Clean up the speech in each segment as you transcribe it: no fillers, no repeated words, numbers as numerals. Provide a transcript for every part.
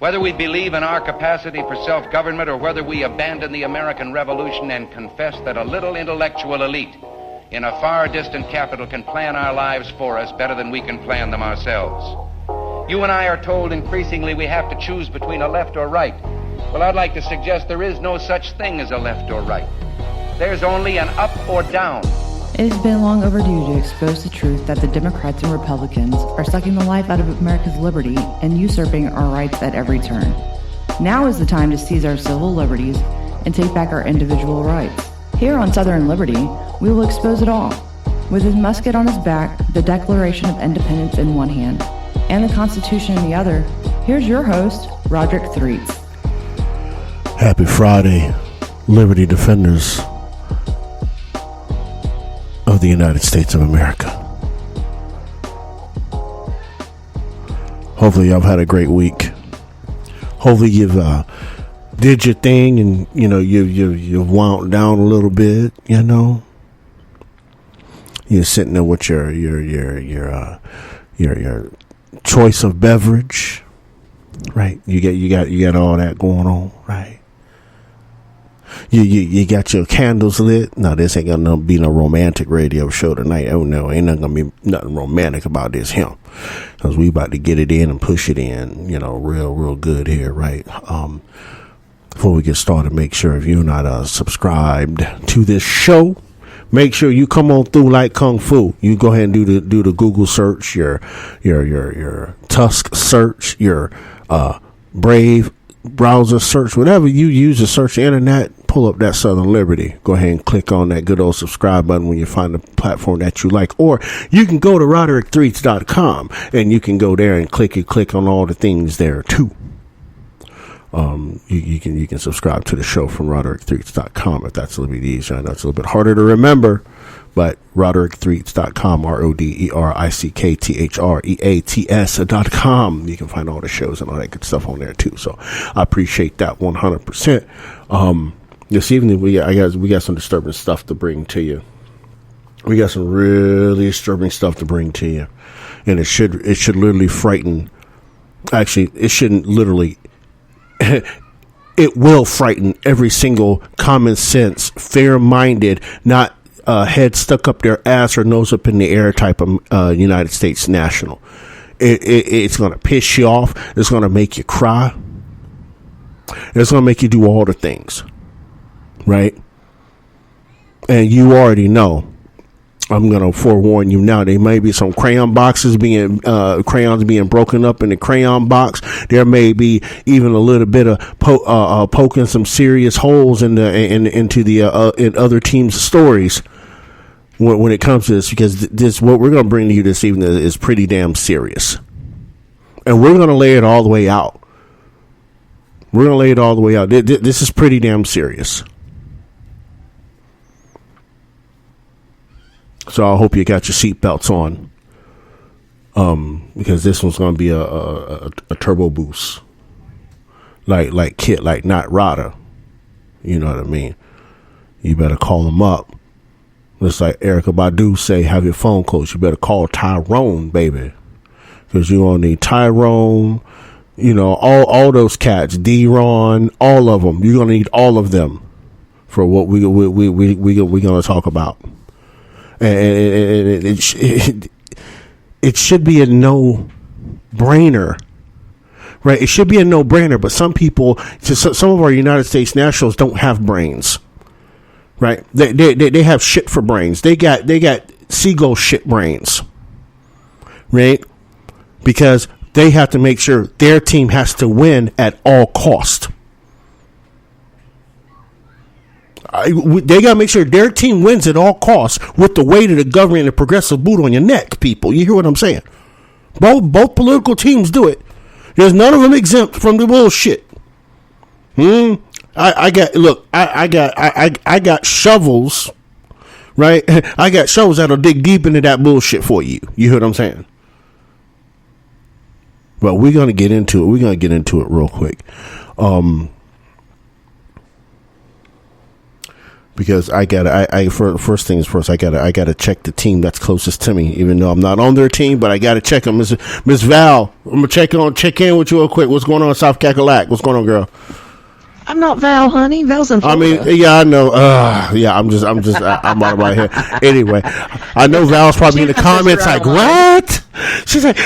Whether we believe in our capacity for self-government or whether we abandon the American Revolution and confess that a little intellectual elite in a far distant capital can plan our lives for us better than we can plan them ourselves. You and I are told increasingly we have to choose between a left or right. Well, I'd like to suggest there is no such thing as a left or right. There's only an up or down. It has been long overdue to expose the truth that the Democrats and Republicans are sucking the life out of America's liberty and usurping our rights at every turn. Now is the time to seize our civil liberties and take back our individual rights. Here on Southern Liberty, we will expose it all. With his musket on his back, the Declaration of Independence in one hand, and the Constitution in the other, here's your host, Roderick Threets. Happy Friday, Liberty Defenders of the United States of America. Hopefully y'all have had a great week. Hopefully you've did your thing and you've wound down a little bit. You're sitting there with your choice of beverage, right? You got all that going on, right? You got your candles lit. No, this ain't gonna be no romantic radio show tonight. Oh no, ain't not gonna be nothing romantic about this hymn, because we about to get it in and push it in, real good here, right? Before we get started, make sure if you're not subscribed to this show, make sure you come on through like Kung Fu. You go ahead and do the Google search, your Tusk search, your Brave browser search, whatever you use to search the internet, pull up that Southern Liberty. Go ahead and click on that good old subscribe button when you find the platform that you like. Or you can go to RoderickThreets.com and you can go there and click on all the things there too. You can subscribe to the show from RoderickThreets.com if that's a little bit easier. That's a little bit harder to remember, but RoderickThreets.com, RoderickTheats.com. You can find all the shows and all that good stuff on there too. So I appreciate that 100%. This evening we got some disturbing stuff to bring to you. We got some really disturbing stuff to bring to you, and it should literally frighten. Actually, it shouldn't literally. It will frighten every single common sense, fair-minded, not head stuck up their ass or nose up in the air type of United States national. It's going to piss you off. It's going to make you cry. It's going to make you do all the things, right? And you already know. I'm going to forewarn you now. There may be some crayons being broken up in the crayon box. There may be even a little bit of poking some serious holes into in other teams' stories when it comes to this, because this what we're going to bring to you this evening is pretty damn serious, and we're going to lay it all the way out. This is pretty damn serious. So I hope you got your seatbelts on, because this one's going to be a turbo boost, like Kit, like not Rada. You know what I mean? You better call them up. Just like Erykah Badu say, have your phone close. You better call Tyrone, baby, because you're going to need Tyrone. All those cats, D-Ron, all of them. You're going to need all of them for what we're going to talk about. And it should be a no-brainer, right? It should be a no-brainer, but some people, some of our United States nationals don't have brains, right? They have shit for brains. They got seagull shit brains, right? Because they have to make sure their team has to win at all cost. They got to make sure their team wins at all costs with the weight of the government and the progressive boot on your neck, people. You hear what I'm saying? Both political teams do it. There's none of them exempt from the bullshit. I got shovels, right? I got shovels that'll dig deep into that bullshit for you. You hear what I'm saying? But we're going to get into it. We're going to get into it real quick. because first things first, I gotta check the team that's closest to me, even though I'm not on their team, but I gotta check them. Miss Val, I'm gonna check in with you real quick. What's going on in South Cackalack? What's going on, girl? I'm not Val, honey. Val's in Florida. I mean, yeah, I know. I'm out of my head. Anyway, I know Val's probably in the comments like, what? She's like,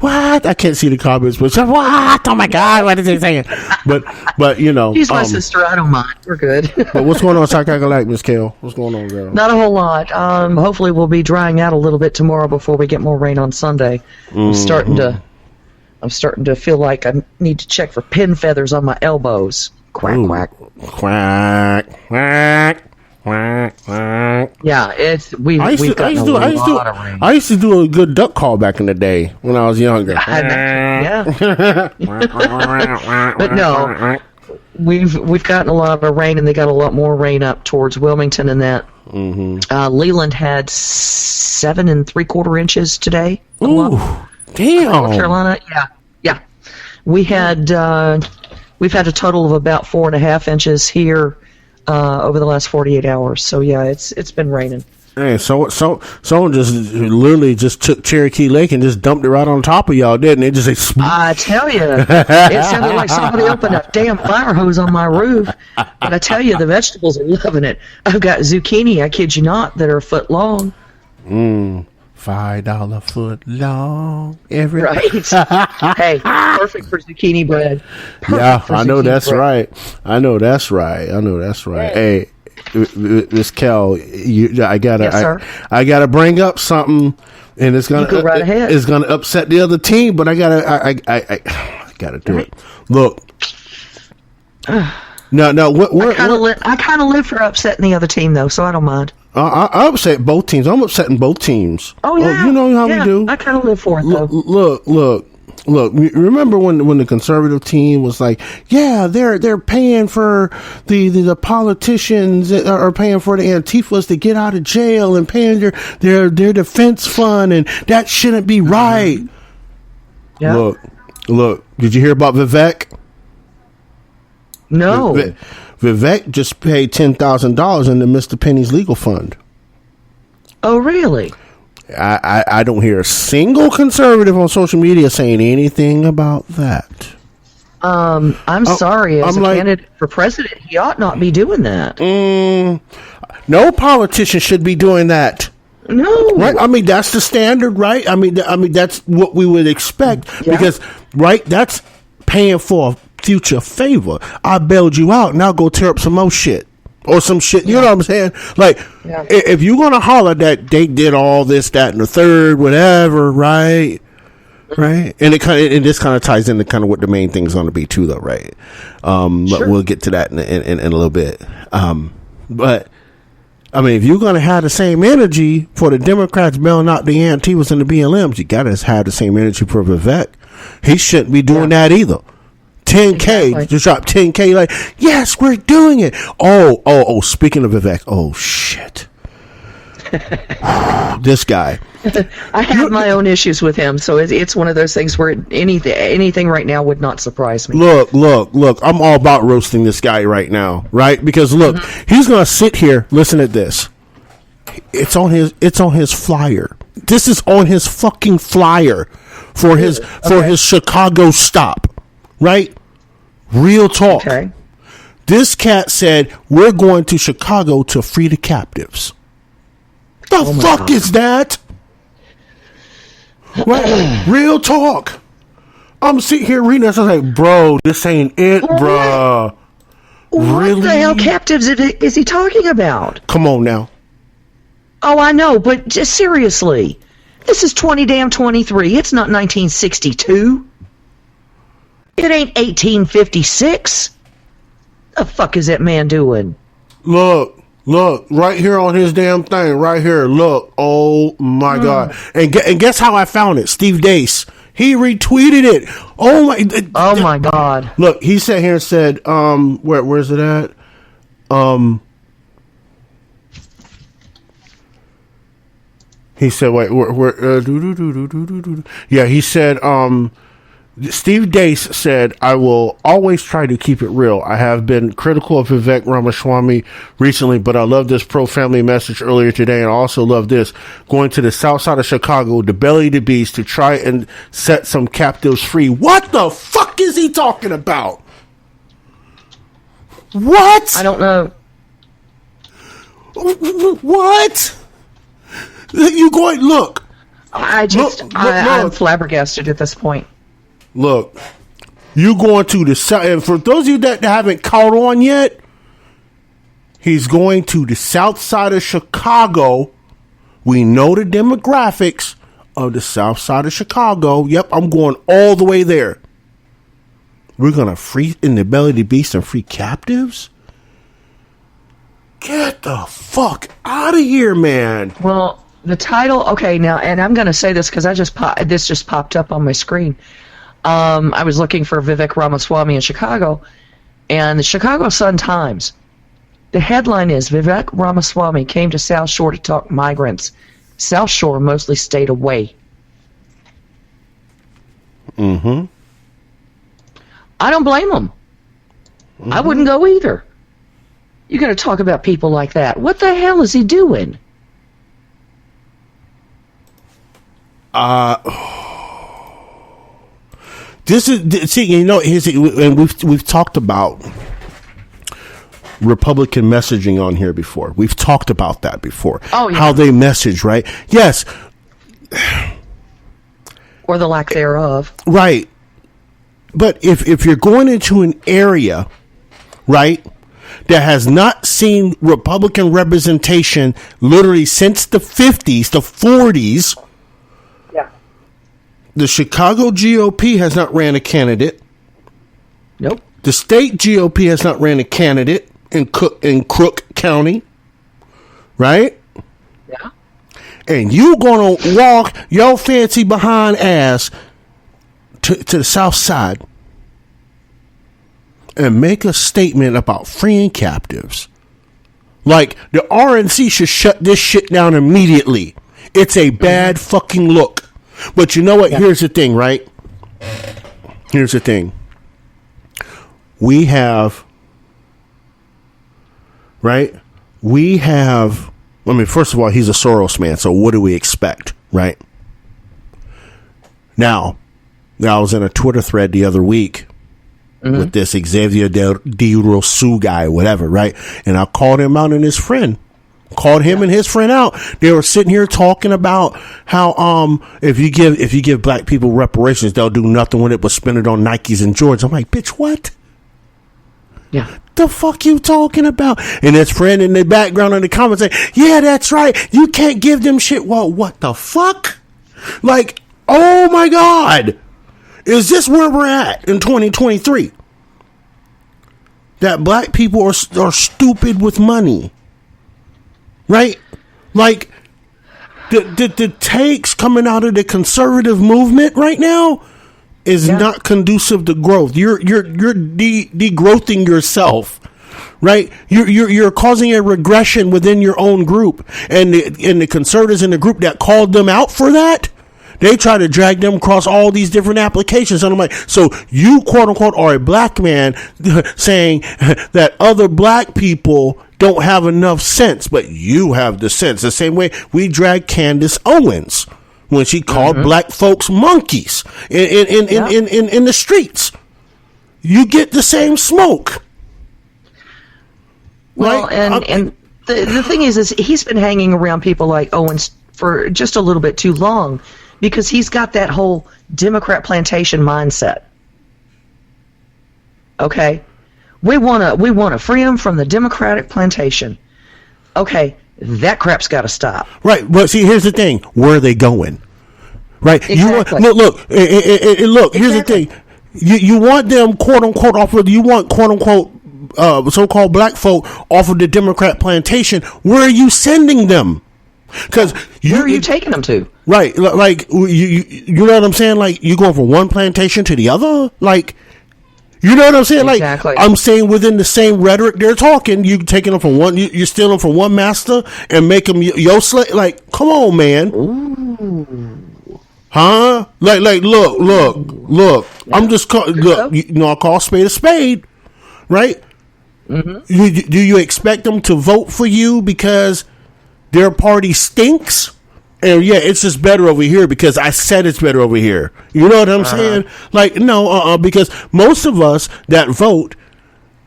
what? I can't see the comments, but she's like, what? Oh my God, what is he saying? But you know, she's my sister. I don't mind. We're good. But what's going on in South Carolina, Miss Kale? What's going on, girl? Not a whole lot. Hopefully, we'll be drying out a little bit tomorrow before we get more rain on Sunday. I'm starting to feel like I need to check for pin feathers on my elbows. Quack, quack. Quack, quack, quack, quack. Yeah, we've gotten a lot of rain. I used to do a good duck call back in the day when I was younger. Yeah. But no, we've gotten a lot of rain, and they got a lot more rain up towards Wilmington and that. Mm-hmm. Leland had 7 3/4 inches today. Ooh. Damn. North Carolina, yeah. We've had a total of about 4.5 inches here over the last 48 hours. So yeah, it's been raining. Hey, someone just literally just took Cherokee Lake and just dumped it right on top of y'all, didn't it? Just like, I tell you, it sounded like somebody opened a damn fire hose on my roof. But I tell you, the vegetables are loving it. I've got zucchini, I kid you not, that are a foot long. $5 foot long. Right. Hey, perfect for zucchini bread. I know that's right. I know that's right. Hey, Miss Kel, I gotta bring up something, and it's gonna go right ahead. It's gonna upset the other team, but I gotta do it. Look. No. I kind of live for upsetting the other team, though, so I don't mind. I upset both teams. I'm upsetting both teams. Oh yeah, you know how we do. I kind of live for it, though. Look. Remember when the conservative team was like, yeah, they're paying for the politicians that are paying for the Antifas to get out of jail and paying their defense fund, and that shouldn't be right. Yeah. Look. Did you hear about Vivek? No. Vivek just paid $10,000 into Mr. Penny's legal fund. Oh, really? I don't hear a single conservative on social media saying anything about that. I'm sorry. As a candidate for president, he ought not be doing that. No politician should be doing that. No. Right? I mean, that's the standard, right? I mean, that's what we would expect because, right, that's paying for future favor. I bailed you out, now go tear up some more shit or some shit. You know what I'm saying? Like, if you're gonna holler that they did all this, that, and the third, whatever, right? And this kind of ties into kind of what the main thing's going to be too, though, right? But we'll get to that in a little bit. But I mean, if you're going to have the same energy for the Democrats bailing out the Antifas and the BLMs, you got to have the same energy for Vivek. He shouldn't be doing that either. 10K, just drop 10K, like, yes, we're doing it. Oh, speaking of Vivek, oh, shit. This guy. I have my own issues with him, so it's one of those things where anything right now would not surprise me. Look, I'm all about roasting this guy right now, right? Because look, he's going to sit here, listen to this. It's on his flyer. This is on his fucking flyer for his Chicago stop. Right? Real talk. Okay. This cat said, we're going to Chicago to free the captives. The fuck is that? Right? Real talk. I'm sitting here reading this. I was like, bro, this ain't it, bro. Really? What the hell captives is he talking about? Come on now. Oh, I know, but just seriously. This is 2023. It's not 1962. It ain't 1856. The fuck is that man doing? Look, right here on his damn thing, right here. Look, oh my God! And guess how I found it? Steve Dace, he retweeted it. Oh my God! Look, he sat here and said, where's it at? He said, wait, where? Yeah, he said, Steve Dace said, I will always try to keep it real. I have been critical of Vivek Ramaswamy recently, but I love this pro-family message earlier today, and I also love this. Going to the south side of Chicago, to belly the beast, to try and set some captives free. What the fuck is he talking about? What? I don't know. What? You going, look. I'm flabbergasted at this point. Look, you going to the south, and for those of you that haven't caught on yet, he's going to the south side of Chicago. We know the demographics of the south side of Chicago. Yep, I'm going all the way there. We're going to free in the belly of the beast and free captives? Get the fuck out of here, man. Well, the title, okay, now, and I'm going to say this because this just popped up on my screen. I was looking for Vivek Ramaswamy in Chicago, and the Chicago Sun-Times, the headline is, Vivek Ramaswamy came to South Shore to talk migrants. South Shore mostly stayed away. Mm-hmm. I don't blame him. Mm-hmm. I wouldn't go either. You're going to talk about people like that. What the hell is he doing? This is, see, you know, and we've talked about Republican messaging on here before. We've talked about that before. Oh, yeah. How they message, right? Yes. Or the lack thereof. Right. But if you're going into an area, right, that has not seen Republican representation literally since the 50s, the 40s, the Chicago GOP has not ran a candidate. Nope. The state GOP has not ran a candidate in Crook County. Right? Yeah. And you gonna walk your fancy behind ass to the south side and make a statement about freeing captives. Like, the RNC should shut this shit down immediately. It's a bad fucking look. But you know what? Yeah. Here's the thing, right? Here's the thing. We have, right? We have, I mean, first of all, he's a Soros man, so what do we expect, right? Now I was in a Twitter thread the other week with this Xavier de Rousseau guy, whatever, right? And I called him out and his friend. Called him and his friend out. They were sitting here talking about how if you give black people reparations, they'll do nothing with it but spend it on Nikes and Jordans. I'm like, bitch, what? Yeah. The fuck you talking about? And his friend in the background in the comments say, yeah, that's right. You can't give them shit. Well, what the fuck? Like, oh my God. Is this where we're at in 2023? That black people are stupid with money. Right? Like, the takes coming out of the conservative movement right now is not conducive to growth. You're degrowthing yourself. Right? You're causing a regression within your own group. And the conservatives in the group that called them out for that, they try to drag them across all these different applications. And I'm like, so you, quote unquote, are a black man saying that other black people don't have enough sense, but you have the sense. The same way we drag Candace Owens when she called black folks monkeys in the streets. You get the same smoke. Well, right? and the thing is he's been hanging around people like Owens for just a little bit too long because he's got that whole Democrat plantation mindset. Okay? We want to free them from the Democratic plantation. Okay, that crap's got to stop. Right, but see, here's the thing. Where are they going? Right? Exactly. Look, here's the thing. You want them, quote unquote, you want, quote unquote, so-called black folk off of the Democrat plantation. Where are you sending them? Because where are you taking them to? Right, like you know what I'm saying? Like, you going from one plantation to the other? Like, you know what I'm saying? Exactly. Like, I'm saying within the same rhetoric they're talking, you taking them from one, you're stealing from one master and make them your slave. Like, come on, man. Ooh. Huh? Like, look. I'm just look. I call spade a spade, right? Mm-hmm. Do you expect them to vote for you because their party stinks? And yeah, it's just better over here because I said it's better over here. You know what I'm saying? Like, no, because most of us that vote,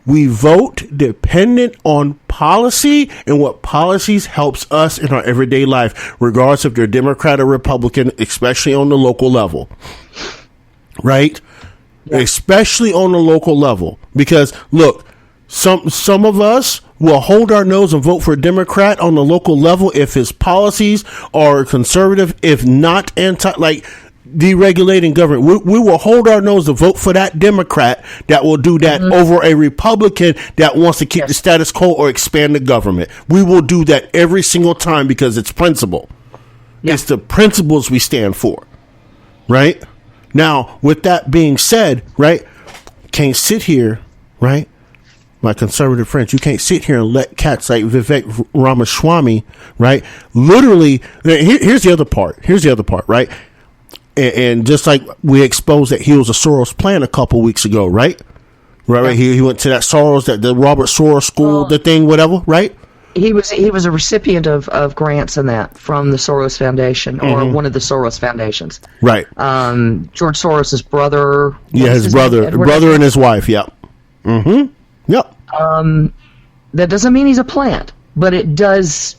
we vote dependent on policy and what policies helps us in our everyday life, regardless if they're Democrat or Republican, especially on the local level. Right? Yeah. Especially on the local level. Because, look, some of us will hold our nose and vote for a Democrat on the local level if his policies are conservative, if not like deregulating government. We will hold our nose to vote for that Democrat that will do that over a Republican that wants to keep the status quo or expand the government. We will do that every single time because it's principle. Yeah. It's the principles we stand for. Right? Now, with that being said, right, can't sit here, right? My conservative friends, you can't sit here and let cats like Vivek Ramaswamy, right? Literally, here's the other part, right? And just like we exposed that he was a Soros plan a couple weeks ago, right? Right. He went to that Soros, the Robert Soros school, the thing, whatever, right? He was a recipient of grants and that from the Soros Foundation or one of the Soros foundations, right? George Soros's brother. Yeah, his brother and his wife. Yep. Mm-hmm. Yep. That doesn't mean he's a plant, but it does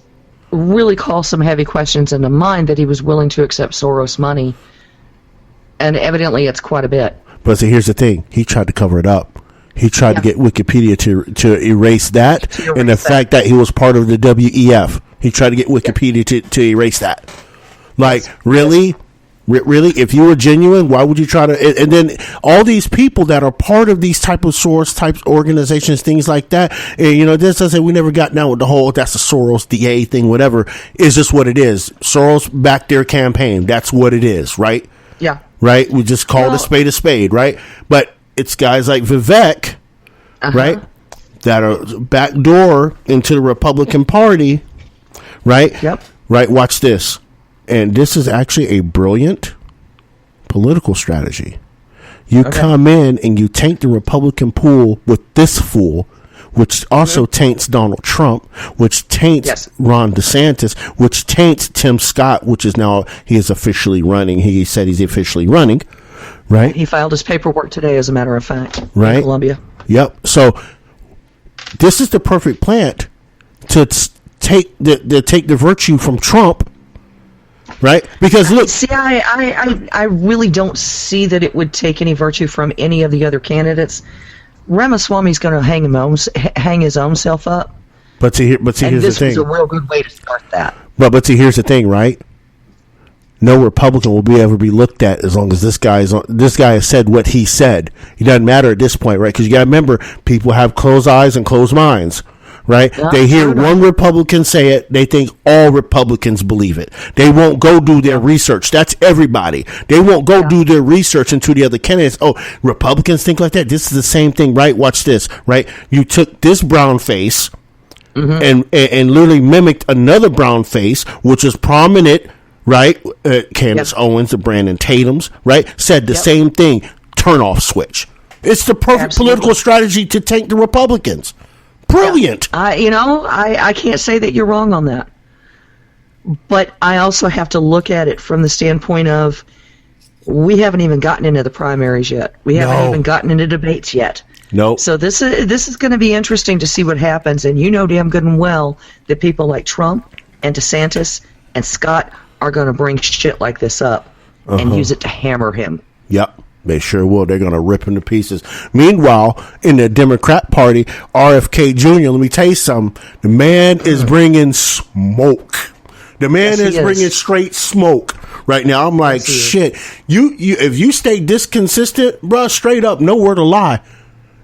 really call some heavy questions into mind that he was willing to accept Soros money, and evidently it's quite a bit. But see, here's the thing: he tried to cover it up. He tried to get Wikipedia to erase that, and the fact that he was part of the WEF. He tried to get Wikipedia to erase that. Like, really? Really? If you were genuine, why would you try to? And then all these people that are part of these type of Soros type organizations, things like that, and, this doesn't say we never got down with the whole that's a Soros DA thing, whatever. Is just what it is. Soros backed their campaign. That's what it is, right? Yeah. Right? We just call a spade, right? But it's guys like Vivek, right, that are backdoor into the Republican Party, right? Yep. Right, watch this. And this is actually a brilliant political strategy. You come in and you taint the Republican pool with this fool, which also taints Donald Trump, which taints Ron DeSantis, which taints Tim Scott, which is now he is officially running. He said he's officially running, right? He filed his paperwork today, as a matter of fact, right? In Columbia. Yep. So this is the perfect plant to take the virtue from Trump. Right? Because look, see, I really don't see that it would take any virtue from any of the other candidates. Ramaswamy's going to hang his own self up. But see, here's the thing. This was a real good way to start that. But see, here's the thing, right? No Republican will ever be looked at as long as this guy has said what he said. It doesn't matter at this point, right? Because you got to remember, people have closed eyes and closed minds. Right? They hear one Republican say it, they think all Republicans believe it. They won't go do their research. That's everybody. They won't go do their research into the other candidates. Oh, Republicans think like that? This is the same thing, right? Watch this, right? You took this brown face and literally mimicked another brown face, which is prominent, right? Candace Owens, the Brandon Tatums, right? Said the same thing. Turn off switch. It's the perfect political strategy to tank the Republicans. Brilliant. I can't say that you're wrong on that. But I also have to look at it from the standpoint of we haven't even gotten into the primaries yet. We haven't even gotten into debates yet. Nope. So this is going to be interesting to see what happens. And you know damn good and well that people like Trump and DeSantis and Scott are going to bring shit like this up and use it to hammer him. Yep. They sure will. They're going to rip him to pieces. Meanwhile, in the Democrat Party, RFK Jr., let me tell you something. The man is bringing smoke. The man is bringing straight smoke right now. I'm like, shit. You if you stay this consistent, bro, straight up, nowhere to lie.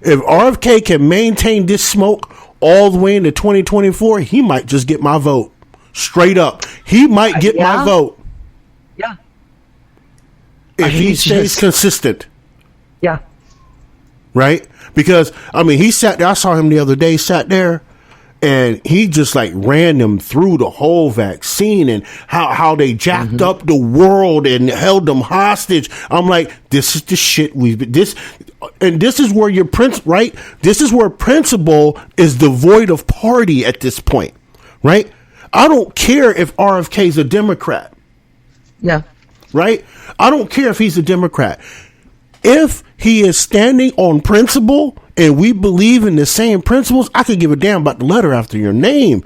If RFK can maintain this smoke all the way into 2024, he might just get my vote. Straight up. He might get my vote. Yeah. If he stays consistent. Yeah. Right? Because, he sat there. I saw him the other day, sat there, And he just like ran them through the whole vaccine and how they jacked up the world and held them hostage. I'm like, this is the shit this is where your right? This is where principle is devoid of party at this point, right? I don't care if RFK is a Democrat. Yeah. Right? I don't care if he's a Democrat. If he is standing on principle and we believe in the same principles, I could give a damn about the letter after your name.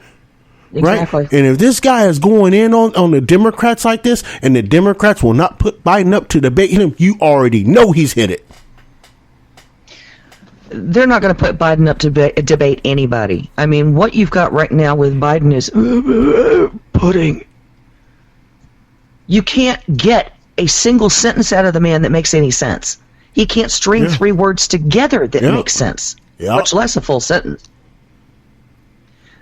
Exactly. Right? And if this guy is going in on the Democrats like this, and the Democrats will not put Biden up to debate him, you already know he's hit it. They're not going to put Biden up to debate anybody. I mean, what you've got right now with Biden is pudding. You can't get a single sentence out of the man that makes any sense. He can't string three words together that make sense, much less a full sentence.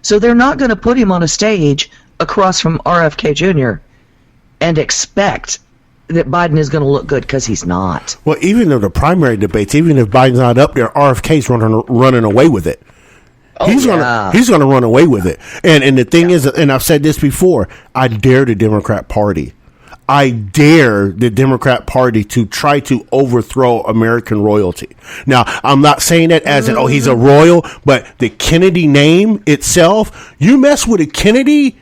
So they're not going to put him on a stage across from RFK Jr. and expect that Biden is going to look good, because he's not. Well, even in the primary debates, even if Biden's not up there, RFK's running away with it. Oh, he's gonna run away with it. And the thing is, and I've said this before, I dare the Democrat Party. I dare the Democrat Party to try to overthrow American royalty. Now, I'm not saying that as in, he's a royal, but the Kennedy name itself, you mess with a Kennedy,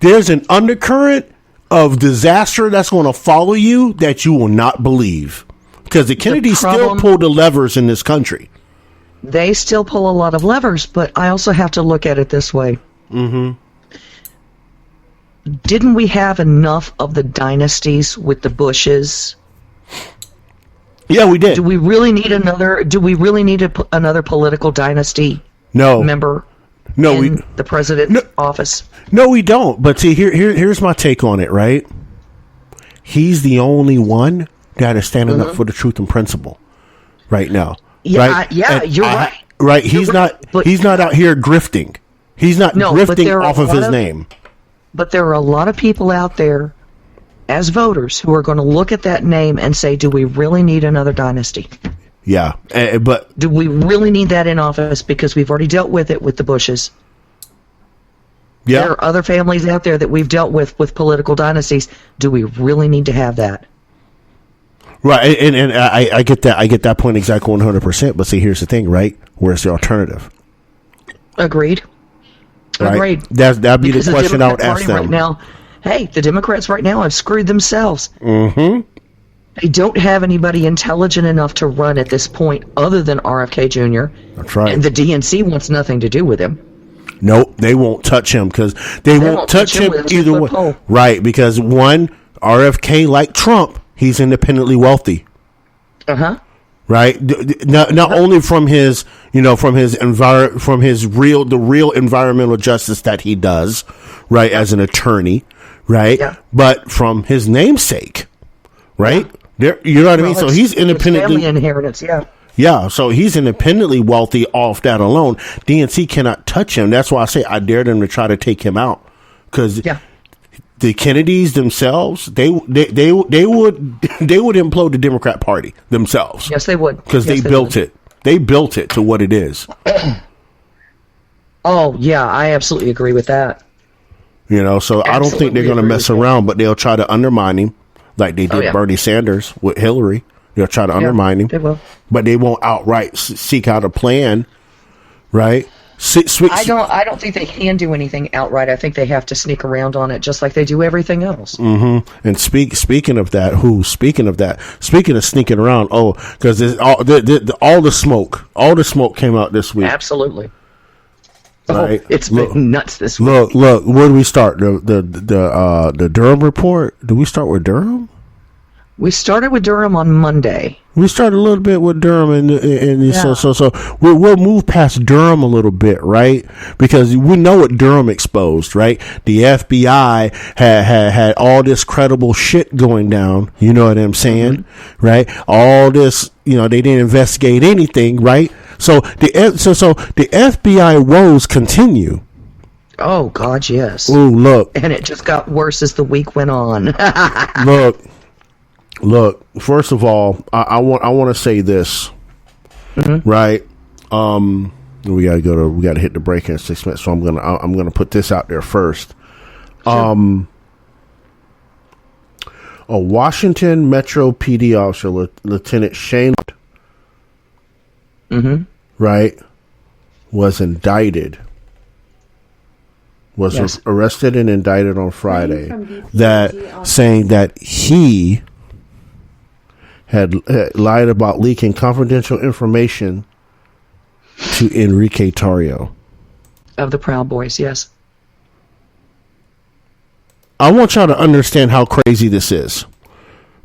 there's an undercurrent of disaster that's going to follow you that you will not believe. Because the Kennedys still pull the levers in this country. They still pull a lot of levers, but I also have to look at it this way. Didn't we have enough of the dynasties with the Bushes? Yeah, we did. Do we really need another? Do we really need another political dynasty? Member. In the president's office. No, we don't. But see, here's my take on it. Right? He's the only one that is standing up for the truth and principle right now. Yeah, right? You're right. Right? He's not out here grifting. He's not grifting off of his name. But there are a lot of people out there, as voters, who are going to look at that name and say, do we really need another dynasty? Yeah, but... Do we really need that in office? Because we've already dealt with it with the Bushes. Yeah. There are other families out there that we've dealt with political dynasties. Do we really need to have that? Right, and I get that. I get that point exactly 100%. But see, here's the thing, right? Where's the alternative? Agreed. Right? Agreed. That'd be the question I would ask them. Right now, the Democrats right now have screwed themselves. They don't have anybody intelligent enough to run at this point other than RFK Jr. That's right. And the DNC wants nothing to do with him. Nope, they won't touch him because they won't touch him either way. Right, because one, RFK, like Trump, he's independently wealthy. Right, not only from his, from his real environmental justice that he does, right, as an attorney, right, but from his namesake, right. There, you know what I mean. So he's independently family inheritance, Yeah, so he's independently wealthy off that alone. DNC cannot touch him. That's why I say I dare them to try to take him out, because the Kennedys themselves, they would implode the Democrat Party themselves. Yes, they would, because they built it. They built it to what it is. Oh yeah, I absolutely agree with that. So I don't think they're going to mess around, but they'll try to undermine him, like they did Bernie Sanders with Hillary. They'll try to undermine him, they will. But they won't outright seek out a plan, right? I don't think they can do anything outright. I think they have to sneak around on it, just like they do everything else. And speaking of sneaking around, because all the smoke came out this week. Absolutely. Right. It's been nuts this week. Look. Where do we start? The Durham report. Do we start with Durham? We started with Durham on Monday. We started a little bit with Durham, so we'll move past Durham a little bit, right? Because we know what Durham exposed, right? The FBI had all this credible shit going down. You know what I'm saying, right? All this, they didn't investigate anything, right? So the FBI woes continue. Oh God, yes. Ooh, look, and it just got worse as the week went on. Look, first of all, I want to say this, right? We gotta hit the break in 6 minutes. So I'm gonna put this out there first. Sure. A Washington Metro PD officer, Lieutenant Shane, right, was indicted. Was arrested and indicted on Friday, saying that he had lied about leaking confidential information to Enrique Tarrio of the Proud Boys. Yes. I want y'all to understand how crazy this is,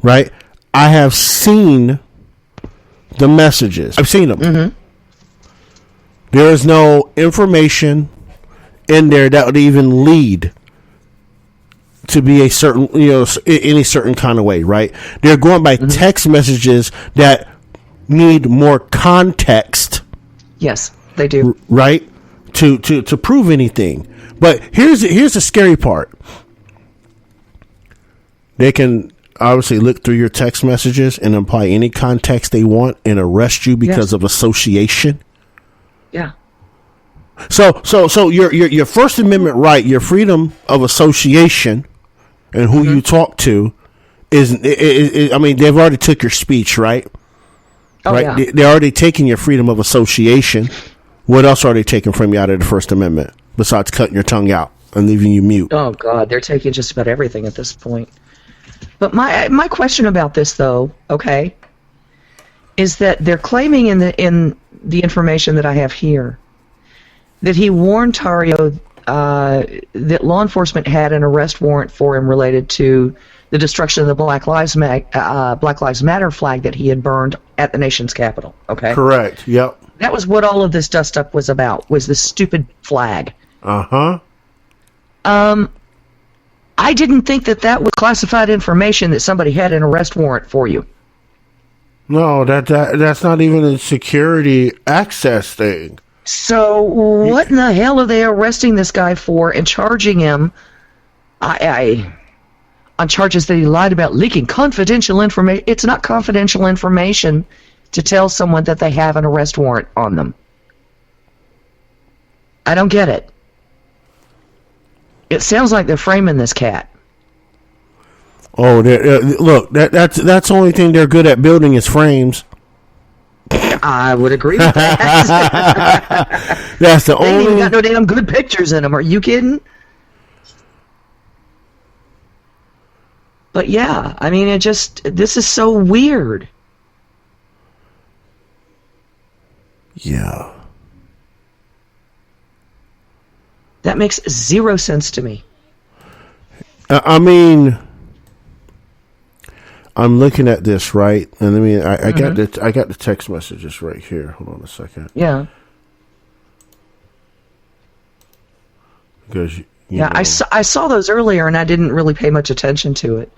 right? I have seen the messages. I've seen them. Mm-hmm. There is no information in there that would even lead to be a certain, any certain kind of way, right? They're going by text messages that need more context. Yes, they do. Right? To prove anything. But here's the scary part. They can obviously look through your text messages and apply any context they want and arrest you because of association. Yeah. So your First Amendment right, your freedom of association, and who you talk to is I mean, they've already took your speech, right? Oh, right. Yeah. They're already taking your freedom of association. What else are they taking from you out of the First Amendment besides cutting your tongue out and leaving you mute? Oh God, they're taking just about everything at this point. But my question about this, though, okay, is that they're claiming in the information that I have here that he warned Tarrio that law enforcement had an arrest warrant for him related to the destruction of the Black Lives Matter flag that he had burned at the nation's capital. Okay, correct. Yep. That was what all of this dust-up was about. Was this stupid flag? I didn't think that was classified information that somebody had an arrest warrant for you. No, that's not even a security access thing. So what in the hell are they arresting this guy for and charging him on charges that he lied about leaking confidential information? It's not confidential information to tell someone that they have an arrest warrant on them. I don't get it. It sounds like they're framing this cat. Oh, look, that's the only thing they're good at building is frames. I would agree with that. That's the only. They ain't even got no damn good pictures in them. Are you kidding? But yeah, I mean, this is so weird. Yeah. That makes zero sense to me. I mean, I'm looking at this, right? And I mean, I got the text messages right here. Hold on a second. Yeah. Because I saw those earlier, and I didn't really pay much attention to it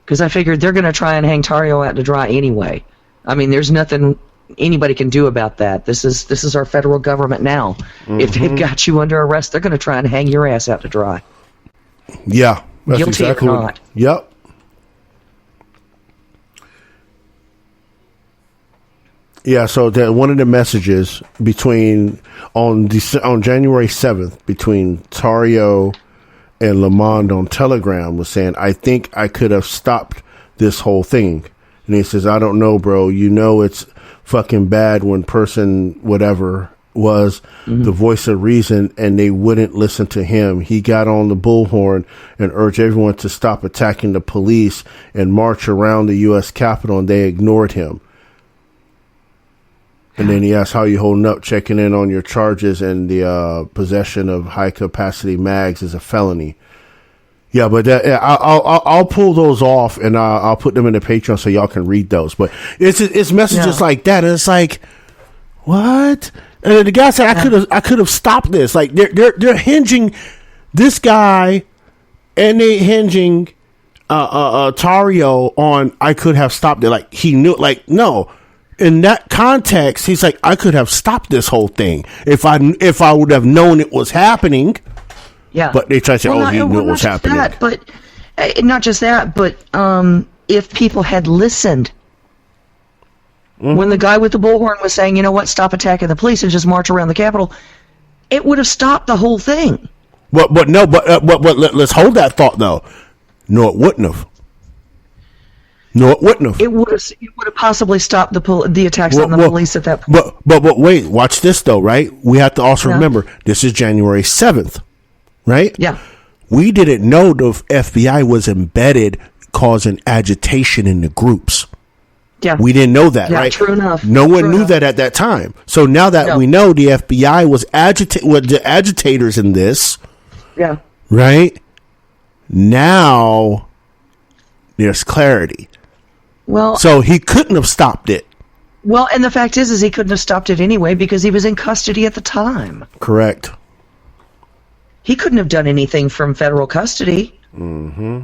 because I figured they're going to try and hang Tarrio out to dry anyway. I mean, there's nothing anybody can do about that. This is our federal government now. If they've got you under arrest, they're going to try and hang your ass out to dry. Yeah, that's guilty exactly or not. Yep. Yeah, so one of the messages on January 7th between Tarrio and Lamond on Telegram was saying, "I think I could have stopped this whole thing." And he says, "I don't know, bro. You know it's fucking bad when person whatever was the voice of reason and they wouldn't listen to him. He got on the bullhorn and urged everyone to stop attacking the police and march around the U.S. Capitol, and they ignored him." And then he asked, "How you holding up? Checking in on your charges, and the possession of high-capacity mags is a felony." Yeah, but I'll pull those off, and I'll put them in the Patreon so y'all can read those. But it's messages like that, and it's like, what? And the guy said, "I could have stopped this." Like they're hinging this guy, and they hinging Tarrio on, "I could have stopped it." Like he knew. Like no. In that context, he's like, "I could have stopped this whole thing if I would have known it was happening." Yeah, but they try to say, he knew it was happening. Not just that, but if people had listened, when the guy with the bullhorn was saying, you know what, stop attacking the police and just march around the Capitol, it would have stopped the whole thing. But let's hold that thought, though. No, it wouldn't have. It would have possibly stopped the attacks on the police at that point. But wait, watch this, though, right? We have to also remember, this is January 7th, right? Yeah. We didn't know the FBI was embedded causing agitation in the groups. Yeah. We didn't know that, right? True enough. No one knew that at that time. So now that we know the FBI was the agitators in this, right? Now there's clarity. Well, so he couldn't have stopped it. Well, and the fact is he couldn't have stopped it anyway because he was in custody at the time. Correct. He couldn't have done anything from federal custody. Mm-hmm.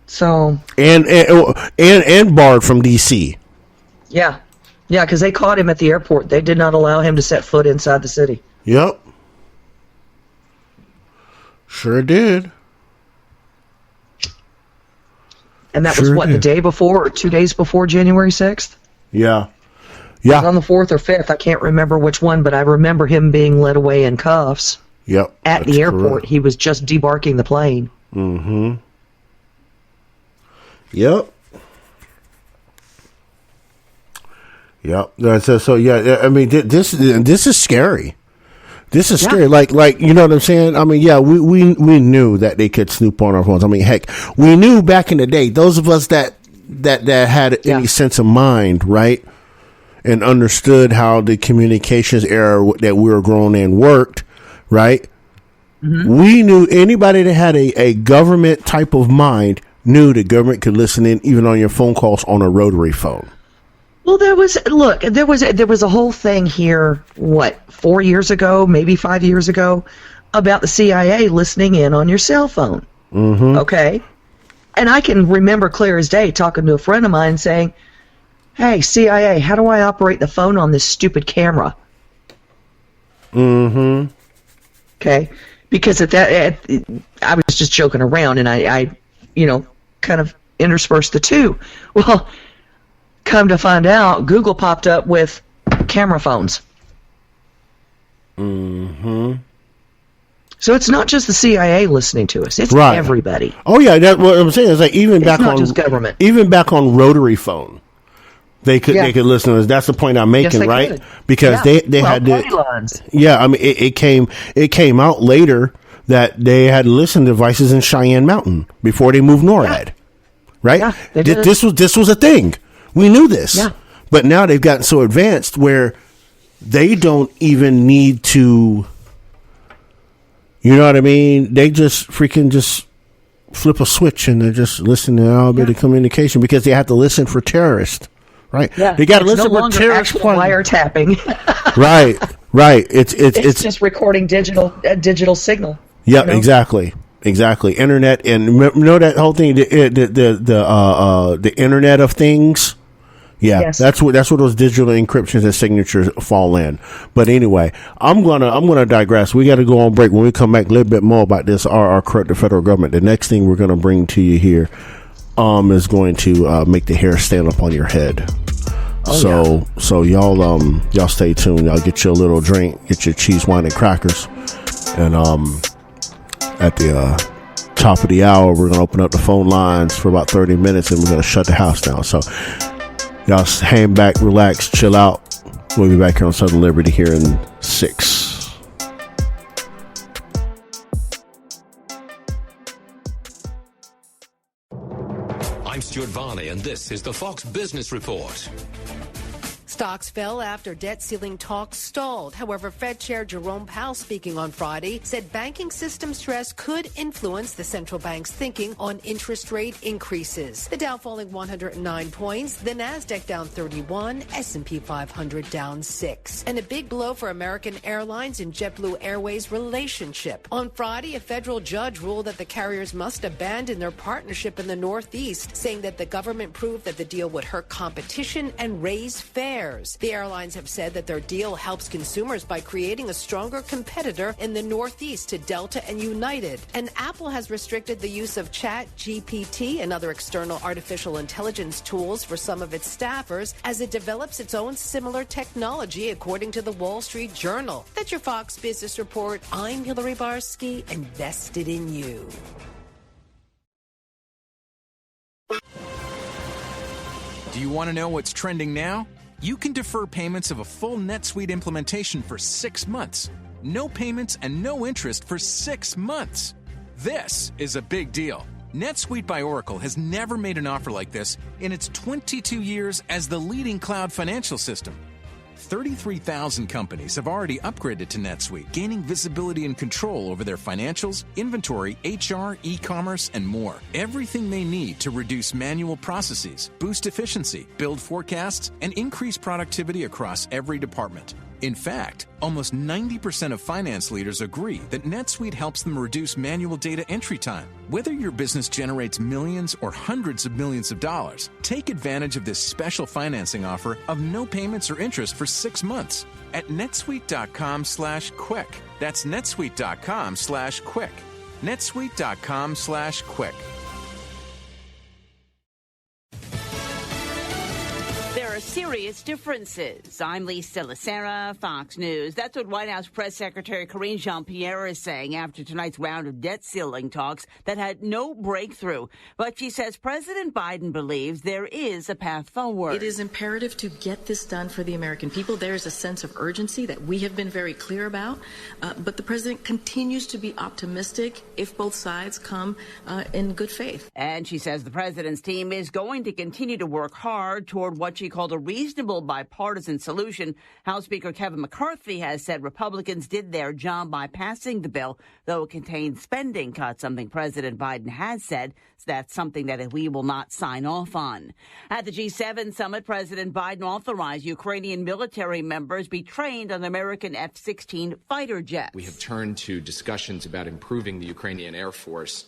So and barred from D.C. Yeah, because they caught him at the airport. They did not allow him to set foot inside the city. Yep. Sure did. And that was the day before or 2 days before January 6th? Yeah. It was on the 4th or 5th. I can't remember which one, but I remember him being led away in cuffs. Yep. At the airport. Correct. He was just debarking the plane. Mm-hmm. Yep. So yeah, I mean, this is scary. This is scary. Like, you know what I'm saying? I mean, yeah, we knew that they could snoop on our phones. I mean, heck, we knew back in the day, those of us that had any sense of mind, right? And understood how the communications era that we were growing in worked, right? Mm-hmm. We knew anybody that had a government type of mind knew the government could listen in even on your phone calls on a rotary phone. Well, there was a whole thing here, 4 years ago, maybe 5 years ago, about the CIA listening in on your cell phone. Mm-hmm. Okay? And I can remember clear as day talking to a friend of mine saying, hey, CIA, how do I operate the phone on this stupid camera? Mm-hmm. Okay? Because I was just joking around, and I kind of interspersed the two. Well, come to find out, Google popped up with camera phones. Mm-hmm. So it's not just the CIA listening to us; it's everybody. Oh yeah, that's what I'm saying. It's like it's not just government. Even back on rotary phone, they could listen to us. That's the point I'm making, right? Could. Because they had lines. Yeah, I mean it came out later that they had listened to devices in Cheyenne Mountain before they moved NORAD. Right? Yeah, this was a thing. We knew this. Yeah. But now they've gotten so advanced where they don't even need to, you know what I mean? They just freaking just flip a switch and they're just listening to all bit of communication because they have to listen for terrorists. Right? Yeah. They got to listen for terrorists. Wiretapping. Right. It's just recording digital signal. Yeah, exactly. Internet, and know that whole thing, the Internet of Things. Yeah, yes. That's where those digital encryptions and signatures fall in. But anyway, I'm gonna digress. We got to go on break. When we come back, a little bit more about this our corrupt federal government. The next thing we're gonna bring to you here, is going to make the hair stand up on your head. So y'all stay tuned. Y'all get your little drink, get your cheese, wine, and crackers, and at the top of the hour, we're going to open up the phone lines for about 30 minutes, and we're going to shut the house down. So y'all hang back, relax, chill out. We'll be back here on Southern Liberty here in 6. I'm Stuart Varney, and this is the Fox Business Report. Stocks fell after debt ceiling talks stalled. However, Fed Chair Jerome Powell, speaking on Friday, said banking system stress could influence the central bank's thinking on interest rate increases. The Dow falling 109 points, the Nasdaq down 31, S&P 500 down 6. And a big blow for American Airlines and JetBlue Airways' relationship. On Friday, a federal judge ruled that the carriers must abandon their partnership in the Northeast, saying that the government proved that the deal would hurt competition and raise fares. fares. The airlines have said that their deal helps consumers by creating a stronger competitor in the Northeast to Delta and United. And Apple has restricted the use of ChatGPT and other external artificial intelligence tools for some of its staffers as it develops its own similar technology, according to the Wall Street Journal. That's your Fox Business Report. I'm Hillary Barsky, invested in you. Do you want to know what's trending now? You can defer payments of a full NetSuite implementation for 6 months. No payments and no interest for 6 months. This is a big deal. NetSuite by Oracle has never made an offer like this in its 22 years as the leading cloud financial system. 33,000 companies have already upgraded to NetSuite, gaining visibility and control over their financials, inventory, HR, e-commerce, and more. Everything they need to reduce manual processes, boost efficiency, build forecasts, and increase productivity across every department. In fact, almost 90% of finance leaders agree that NetSuite helps them reduce manual data entry time. Whether your business generates millions or hundreds of millions of dollars, take advantage of this special financing offer of no payments or interest for 6 months at netsuite.com/quick. That's netsuite.com/quick. netsuite.com/quick. There are serious differences. I'm Lisa Lacera, Fox News. That's what White House Press Secretary Karine Jean-Pierre is saying after tonight's round of debt ceiling talks that had no breakthrough. But she says President Biden believes there is a path forward. It is imperative to get this done for the American people. There is a sense of urgency that we have been very clear about. But the president continues to be optimistic if both sides come in good faith. And she says the president's team is going to continue to work hard toward what she called a reasonable bipartisan solution. House Speaker Kevin McCarthy has said Republicans did their job by passing the bill, though it contains spending cuts, something President Biden has said that's something that we will not sign off on. At the G7 summit, President Biden authorized Ukrainian military members be trained on American F-16 fighter jets. We have turned to discussions about improving the Ukrainian Air Force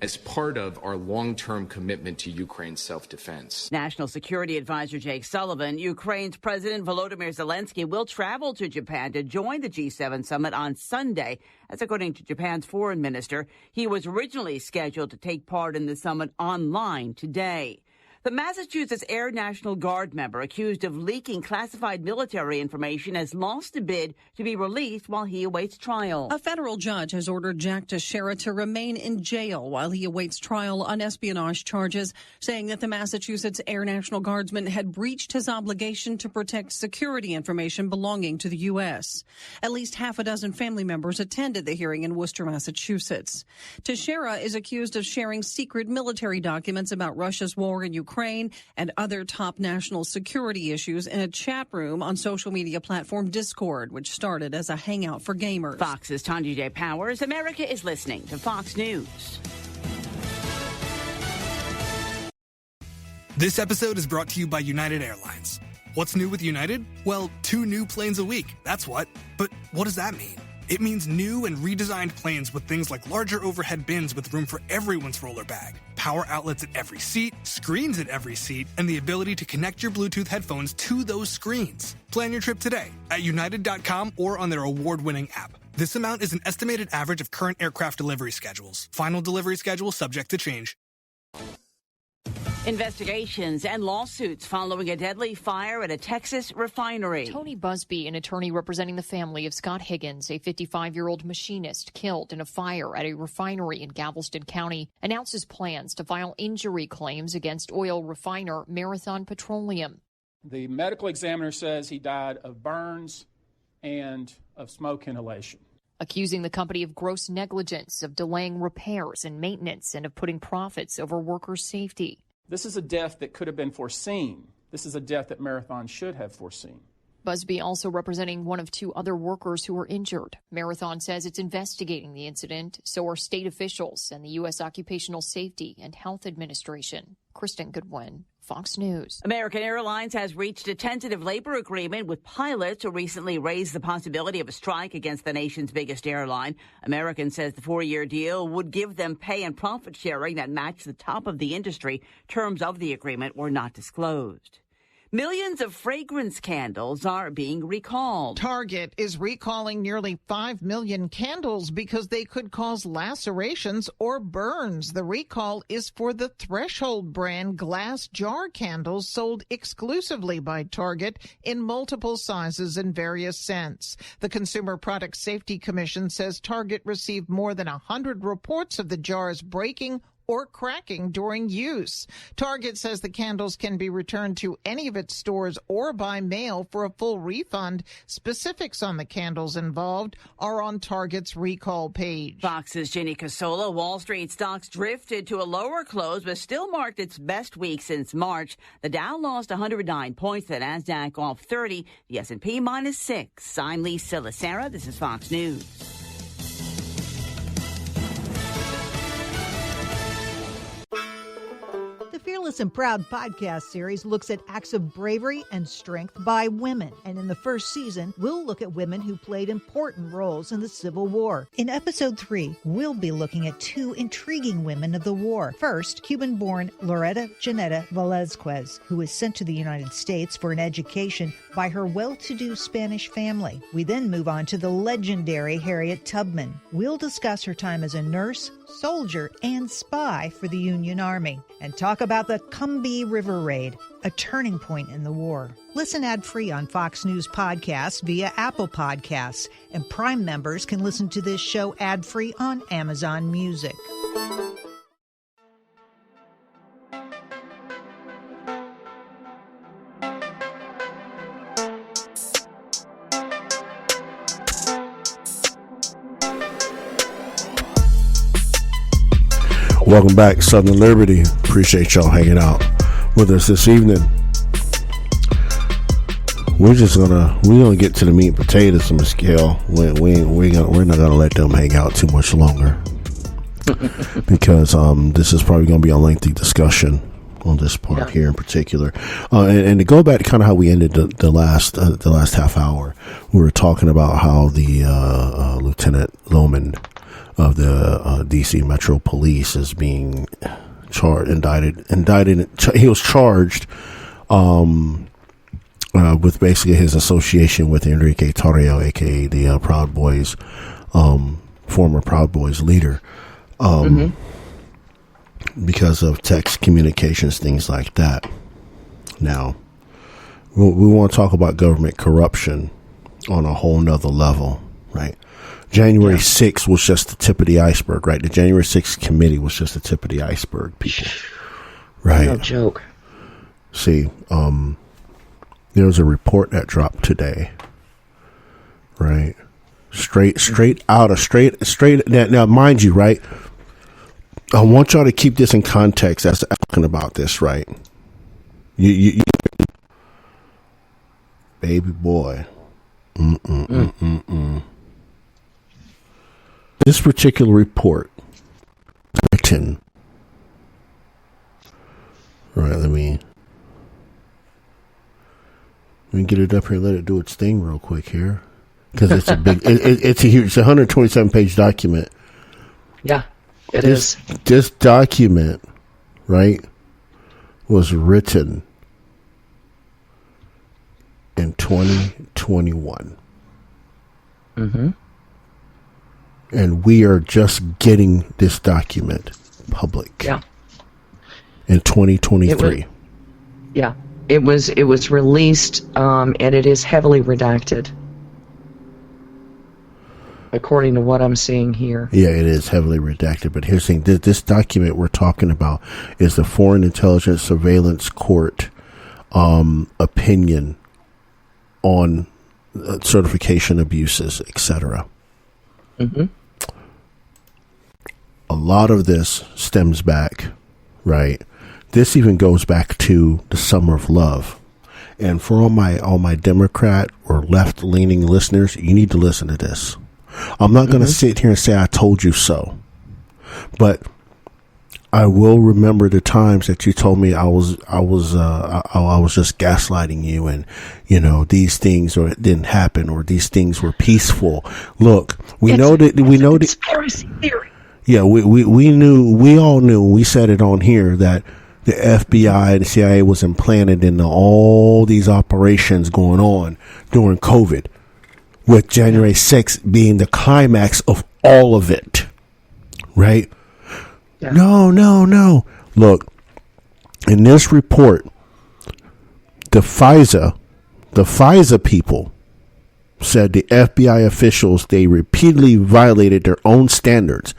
as part of our long-term commitment to Ukraine's self-defense. National Security Advisor Jake Sullivan, Ukraine's President Volodymyr Zelensky will travel to Japan to join the G7 summit on Sunday. That's according to Japan's foreign minister. He was originally scheduled to take part in the summit online today. The Massachusetts Air National Guard member accused of leaking classified military information has lost a bid to be released while he awaits trial. A federal judge has ordered Jack Teixeira to remain in jail while he awaits trial on espionage charges, saying that the Massachusetts Air National Guardsman had breached his obligation to protect security information belonging to the U.S. At least half a dozen family members attended the hearing in Worcester, Massachusetts. Teixeira is accused of sharing secret military documents about Russia's war in Ukraine and other top national security issues in a chat room on social media platform Discord, which started as a hangout for gamers. Fox's Tanya J. Powers. America is listening to Fox News. This episode is brought to you by United Airlines. What's new with United? Well, 2 new planes a week, that's what. But what does that mean? It means new and redesigned planes with things like larger overhead bins with room for everyone's roller bag, power outlets at every seat, screens at every seat, and the ability to connect your Bluetooth headphones to those screens. Plan your trip today at united.com or on their award-winning app. This amount is an estimated average of current aircraft delivery schedules. Final delivery schedule subject to change. Investigations and lawsuits following a deadly fire at a Texas refinery. Tony Busby, an attorney representing the family of Scott Higgins, a 55-year-old machinist killed in a fire at a refinery in Galveston County, announces plans to file injury claims against oil refiner Marathon Petroleum. The medical examiner says he died of burns and of smoke inhalation, accusing the company of gross negligence, of delaying repairs and maintenance, and of putting profits over workers' safety. This is a death that could have been foreseen. This is a death that Marathon should have foreseen. Busby also representing one of 2 other workers who were injured. Marathon says it's investigating the incident. So are state officials and the U.S. Occupational Safety and Health Administration. Kristen Goodwin, Fox News. American Airlines has reached a tentative labor agreement with pilots who recently raised the possibility of a strike against the nation's biggest airline. American says the 4-year deal would give them pay and profit sharing that match the top of the industry. Terms of the agreement were not disclosed. Millions of fragrance candles are being recalled. Target is recalling nearly 5 million candles because they could cause lacerations or burns. The recall is for the Threshold brand glass jar candles sold exclusively by Target in multiple sizes and various scents. The Consumer Product Safety Commission says Target received more than 100 reports of the jars breaking or cracking during use. Target says the candles can be returned to any of its stores or by mail for a full refund. Specifics on the candles involved are on Target's recall page. Fox's Ginny Casola. Wall Street stocks drifted to a lower close, but still marked its best week since March. The Dow lost 109 points, the Nasdaq off 30, the S&P minus 6. I'm Lisa Lacera. This is Fox News. The Fearless and Proud podcast series looks at acts of bravery and strength by women. And in the first season, we'll look at women who played important roles in the Civil War. In episode 3, we'll be looking at 2 intriguing women of the war. First, Cuban-born Loretta Janetta Velazquez, who was sent to the United States for an education by her well-to-do Spanish family. We then move on to the legendary Harriet Tubman. We'll discuss her time as a nurse, soldier, and spy for the Union Army, and talk about the Combahee River Raid, a turning point in the war. Listen ad-free on Fox News Podcasts via Apple Podcasts, and Prime members can listen to this show ad-free on Amazon Music. Welcome back, Southern Liberty. Appreciate y'all hanging out with us this evening. We're gonna get to the meat and potatoes of Miss Gail. We're not gonna let them hang out too much longer because this is probably gonna be a lengthy discussion on this part here in particular. And to go back to kind of how we ended the last half hour, we were talking about how the Lieutenant Lohman of the D.C. Metro Police is being indicted. He was charged with basically his association with Enrique Tarrio, aka the Proud Boys, former Proud Boys leader, because of text communications, things like that. Now, we want to talk about government corruption on a whole nother level, right? January 6th was just the tip of the iceberg, right? The January 6th committee was just the tip of the iceberg, people. Right? No joke. See, there was a report that dropped today, right? Straight out of now, mind you, right? I want y'all to keep this in context as to talking about this, right? You baby boy. This particular report written. Right, let me get it up here. Let it do its thing real quick here, because it's a big. It's a huge. It's a 127-page document. Yeah, it is. This document, right, was written in 2021. And we are just getting this document public. Yeah. In 2023. It was released, and it is heavily redacted, according to what I'm seeing here. Yeah, it is heavily redacted. But here's the thing: this document we're talking about is the Foreign Intelligence Surveillance Court opinion on certification abuses, etc. A lot of this stems back, right? This even goes back to the Summer of Love. And for all my Democrat or left-leaning listeners, you need to listen to this. I'm not going to sit here and say I told you so, but I will remember the times that you told me I was just gaslighting you, and these things didn't happen, or these things were peaceful. Look, we know that conspiracy theory. Yeah, we all knew. We said it on here that the FBI and the CIA was implanted into all these operations going on during COVID, with January 6th being the climax of all of it, right? Yeah. No. Look, in this report, the FISA people said the FBI officials, they repeatedly violated their own standards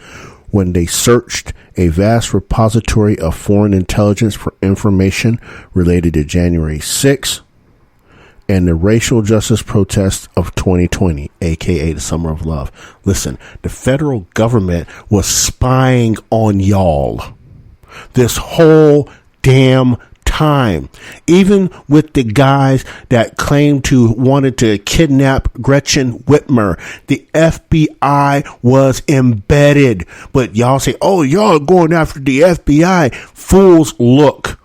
when they searched a vast repository of foreign intelligence for information related to January 6th and the racial justice protests of 2020, aka the Summer of Love. Listen, the federal government was spying on y'all this whole damn time. Even with the guys that claimed to wanted to kidnap Gretchen Whitmer, the FBI was embedded. But y'all say, oh, y'all going after the FBI. Fools, look.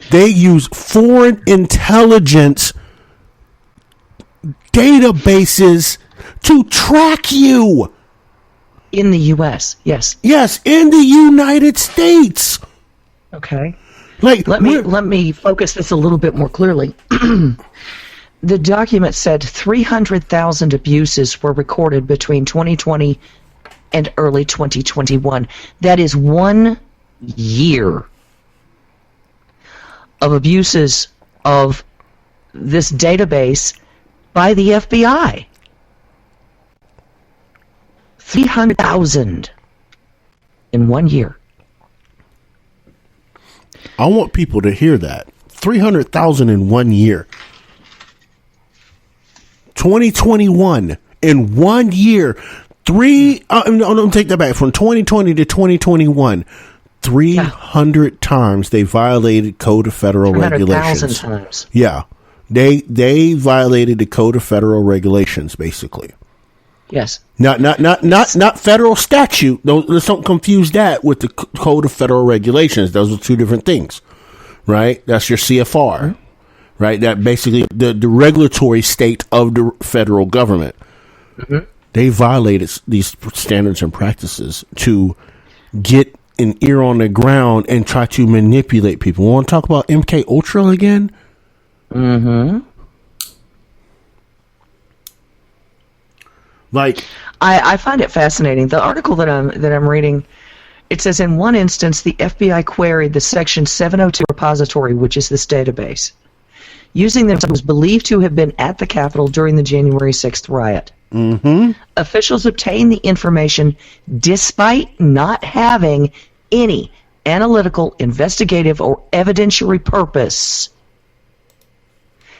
They use foreign intelligence databases to track you. In the U.S., yes. Yes, in the United States. Okay. Like, let me focus this a little bit more clearly. The document said 300,000 abuses were recorded between 2020 and early 2021. That is 1 year of abuses of this database by the FBI. 300,000 in 1 year. I want people to hear that. 300,000 in 1 year. 2021 in 1 year. No, take that back. From 2020 to 2021, 300 times they violated Code of Federal Regulations. 300,000 times. Yeah. They violated the Code of Federal Regulations, basically. Yes. Not federal statute. Let's don't confuse that with the Code of Federal Regulations. Those are two different things, right? That's your CFR, right? That basically the regulatory state of the federal government. Mm-hmm. They violated these standards and practices to get an ear on the ground and try to manipulate people. Want to talk about MK Ultra again? Mm-hmm. Like, I find it fascinating. The article that I'm reading, it says in one instance the FBI queried the Section 702 repository, which is this database, using them was believed to have been at the Capitol during the January 6th riot. Mm-hmm. Officials obtained the information despite not having any analytical, investigative, or evidentiary purpose.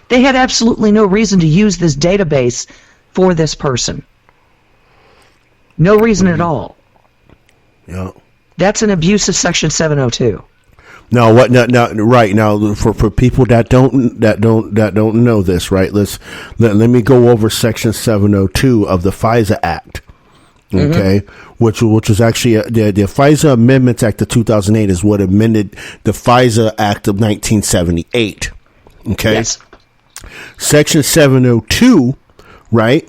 They had absolutely no reason to use this database for this person. No reason at all. Yeah. That's an abuse of Section 702. No, what? No, right now for people that don't know this, right? Let me go over Section 702 of the FISA Act. Okay, mm-hmm. which was actually the FISA Amendments Act of 2008 is what amended the FISA Act of 1978. Okay, yes. Section 702, right,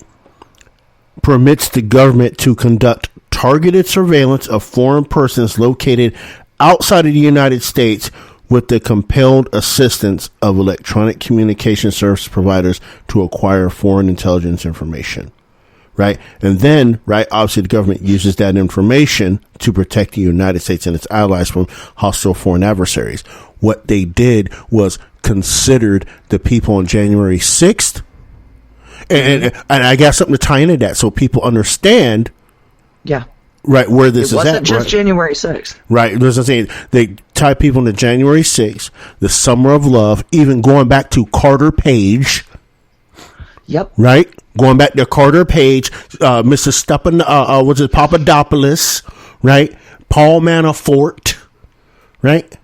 permits the government to conduct targeted surveillance of foreign persons located outside of the United States with the compelled assistance of electronic communication service providers to acquire foreign intelligence information. Right. And then, right, obviously the government uses that information to protect the United States and its allies from hostile foreign adversaries. What they did was considered the people on January 6th. And I got something to tie into that so people understand. Yeah. Right, where this is at. It wasn't just right? January 6th. Right, as I'm saying, they tie people into January 6th, the Summer of Love, even going back to Carter Page. Yep. Right? Going back to Carter Page, Mrs. Papadopoulos, right? Paul Manafort, right?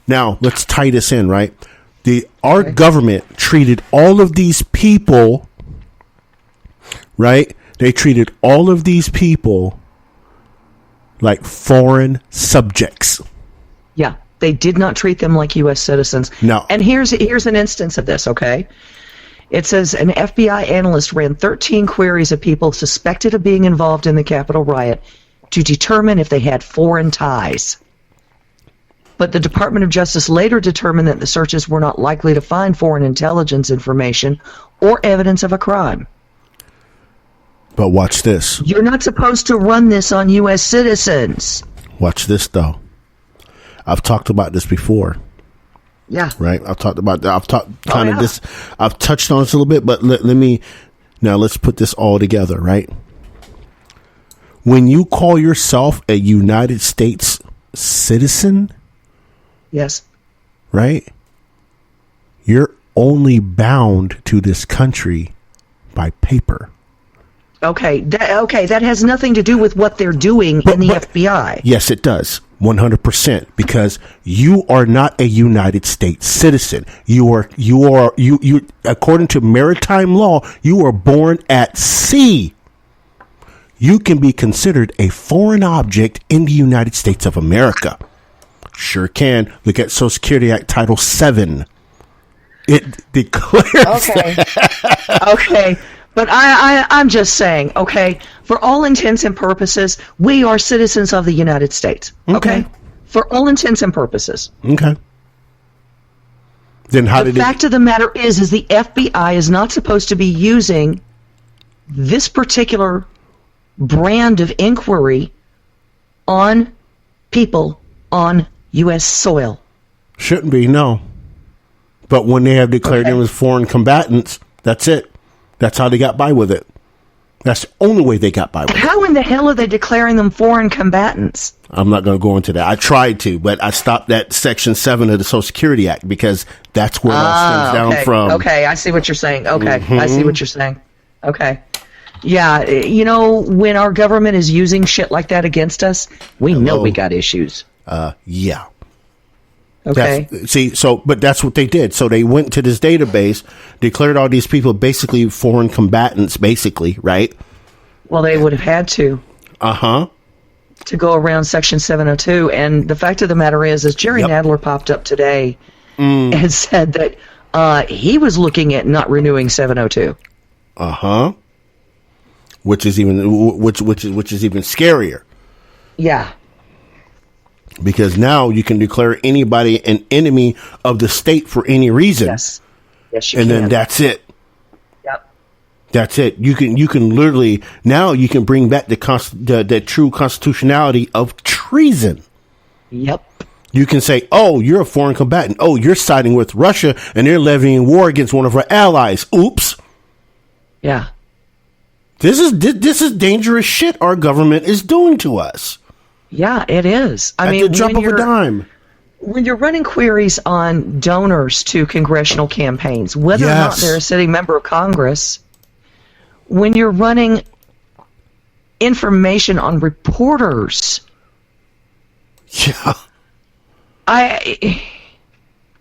Now, let's tie this in, right? Our government treated all of these people, right? They treated all of these people like foreign subjects. Yeah, they did not treat them like U.S. citizens. No. And here's an instance of this, okay? It says an FBI analyst ran 13 queries of people suspected of being involved in the Capitol riot to determine if they had foreign ties. but the Department of Justice later determined that the searches were not likely to find foreign intelligence information or evidence of a crime. But watch this. You're not supposed to run this on U.S. citizens. Watch this, though. I've talked about this before. Yeah. Right? I've talked about that. I've touched on this a little bit, but let's put this all together, right? When you call yourself a United States citizen, yes, right? You're only bound to this country by paper. Okay, that has nothing to do with what they're doing in the FBI. Yes, it does. 100%, because you are not a United States citizen. You according to maritime law, you are born at sea. You can be considered a foreign object in the United States of America. Sure can. Look at Social Security Act Title 7. It declares. Okay. Okay. But I'm just saying, okay, for all intents and purposes, we are citizens of the United States. Okay? For all intents and purposes. Okay. Then the fact of the matter is the FBI is not supposed to be using this particular brand of inquiry on people on U.S. soil. Shouldn't be, no. But when they have declared them as foreign combatants, that's it. That's how they got by with it. That's the only way they got by with it. How in the hell are they declaring them foreign combatants? I'm not going to go into that. I tried to, but I stopped at Section 7 of the Social Security Act because that's where that stems down from. Okay, I see what you're saying. Okay, I see what you're saying. Okay. Yeah, when our government is using shit like that against us, we know we got issues. Yeah. Okay. But that's what they did. So they went to this database, declared all these people basically foreign combatants, basically, right? Well, they would have had to. Uh-huh. To go around Section 702. And the fact of the matter is Jerry Nadler popped up today and said that he was looking at not renewing 702. Uh-huh. Which is even scarier. Yeah. Because now you can declare anybody an enemy of the state for any reason. Yes, you can. And then that's it. Yep. That's it. You can literally now you can bring back the true constitutionality of treason. Yep. You can say, "Oh, you're a foreign combatant. Oh, you're siding with Russia and they're levying war against one of our allies. Oops." Yeah. This is dangerous shit our government is doing to us. Yeah, it is. At the drop of a dime. When you're running queries on donors to congressional campaigns, whether or not they're a sitting member of Congress, when you're running information on reporters,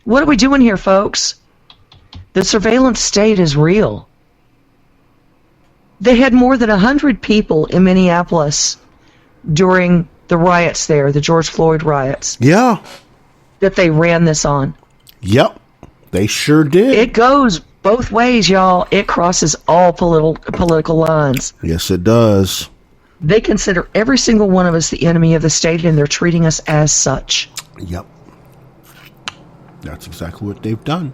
what are we doing here, folks? The surveillance state is real. They had more than 100 people in Minneapolis during the riots there, the George Floyd riots. Yeah. That they ran this on. Yep. They sure did. It goes both ways, y'all. It crosses all political lines. Yes, it does. They consider every single one of us the enemy of the state, and they're treating us as such. Yep. That's exactly what they've done.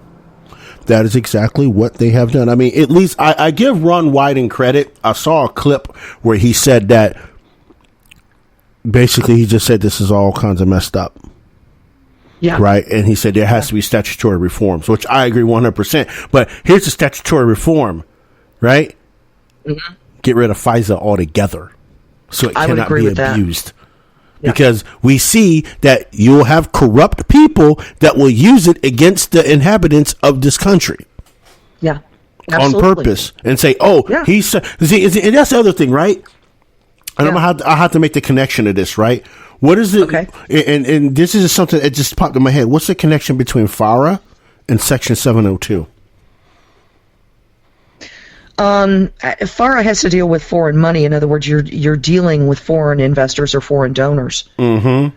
That is exactly what they have done. I mean, at least I give Ron Wyden credit. I saw a clip where he said that basically he just said this is all kinds of messed up. Yeah. Right? And he said there has to be statutory reforms, which I agree 100%. But here's the statutory reform, right? Mm-hmm. Get rid of FISA altogether so it cannot be abused. Yeah. Because we see that you'll have corrupt people that will use it against the inhabitants of this country. Yeah. Absolutely. On purpose. And say, he's... See, and that's the other thing, right? And I have to make the connection to this, right? What is it? Okay. And this is something that just popped in my head. What's the connection between FARA and Section 702? FARA has to deal with foreign money. In other words, you're dealing with foreign investors or foreign donors. Mm-hmm.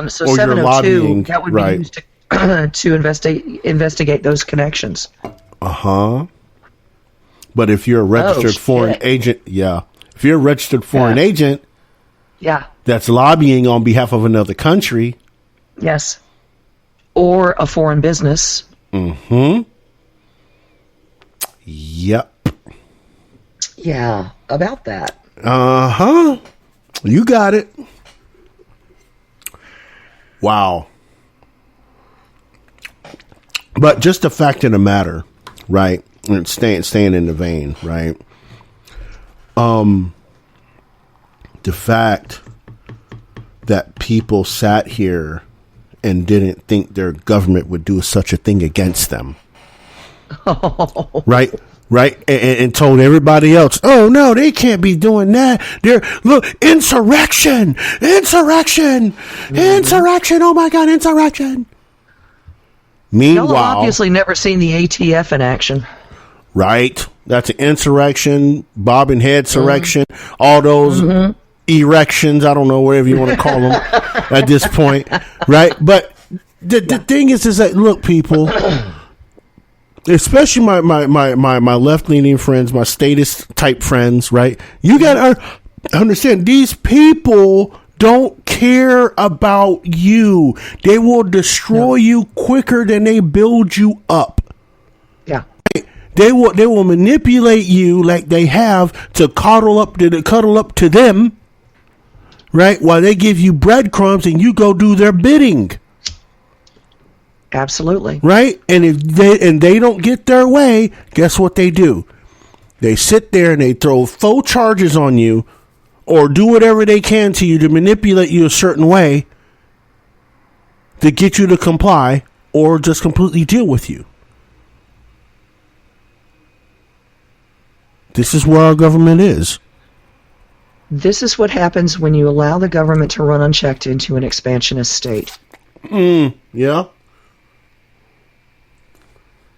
So or 702 that would be used to investigate those connections. Uh-huh. But if you're a registered foreign agent, if you're a registered foreign agent, that's lobbying on behalf of another country, or a foreign business. Mm-hmm. Yep. Yeah, about that. Uh-huh. You got it. Wow. But just the fact of the matter, right? And staying in the vein, right? The fact that people sat here and didn't think their government would do such a thing against them. Right? Right? And told everybody else, oh, no, they can't be doing that. Look, insurrection! Insurrection! Insurrection! Oh, my God, insurrection! Meanwhile, y'all have obviously never seen the ATF in action. Right? That's an insurrection, bobbing head surrection, all those erections, I don't know, whatever you want to call them at this point, right? But the thing is that, look, people, especially my left-leaning friends, my statist type friends, right? You got to understand, these people don't care about you. They will destroy you quicker than they build you up. Yeah. They will manipulate you like they have to cuddle up to them, right? While they give you breadcrumbs and you go do their bidding. Absolutely. Right? And if they don't get their way, guess what they do? They sit there and they throw faux charges on you or do whatever they can to you to manipulate you a certain way to get you to comply or just completely deal with you. This is where our government is. This is what happens when you allow the government to run unchecked into an expansionist state. Yeah.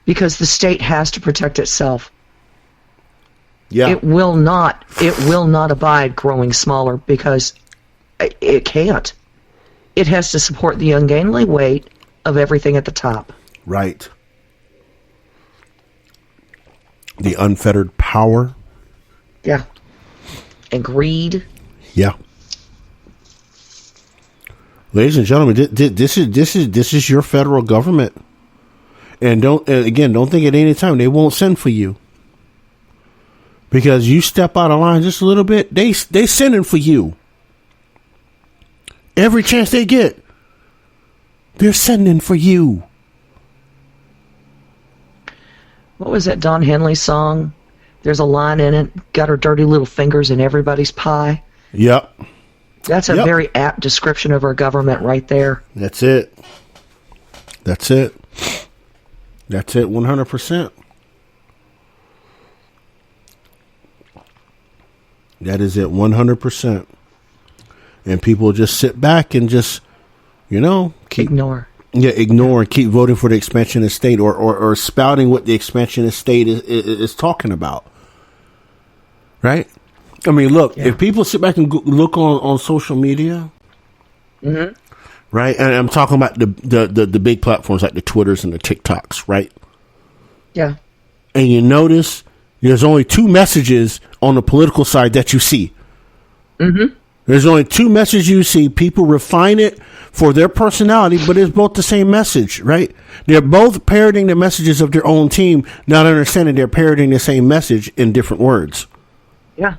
Because the state has to protect itself. Yeah. It will not abide growing smaller because it can't. It has to support the ungainly weight of everything at the top. Right. The unfettered power. Yeah. And greed. Yeah. Ladies and gentlemen, this is your federal government. And don't think at any time they won't send for you. Because you step out of line just a little bit, they sending for you. Every chance they get, they're sending for you. What was that Don Henley song? There's a line in it, got her dirty little fingers in everybody's pie. Yep. That's a very apt description of our government right there. That's it. That's it. That's it, 100%. That is it, 100%. And people just sit back and just, keep ignore. Yeah, ignore and keep voting for the expansionist state or spouting what the expansionist state is talking about. Right? I mean, look, if people sit back and look on social media, right? And I'm talking about the big platforms like the Twitters and the TikToks, right? Yeah. And you notice there's only two messages on the political side that you see. There's only two messages you see. People refine it for their personality, but it's both the same message, right? They're both parroting the messages of their own team, not understanding they're parroting the same message in different words. Yeah.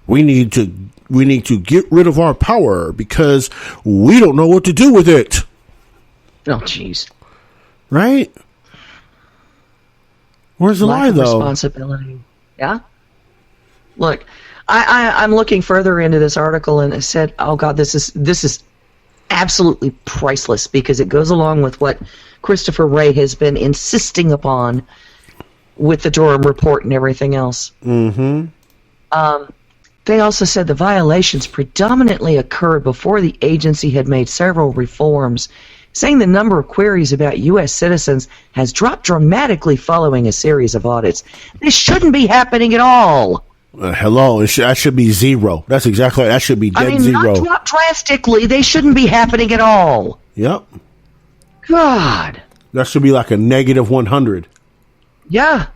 We need to get rid of our power because we don't know what to do with it. Oh, jeez. Right? Where's the lie, though? Responsibility. Yeah. Look, I'm looking further into this article, and it said, "Oh God, this is absolutely priceless because it goes along with what Christopher Wray has been insisting upon with the Durham report and everything else." They also said the violations predominantly occurred before the agency had made several reforms, saying the number of queries about U.S. citizens has dropped dramatically following a series of audits. This shouldn't be happening at all. Hello, that should be zero. That's exactly right. That should be dead zero. Not drop drastically. They shouldn't be happening at all. Yep. God. That should be like a negative 100. Yeah.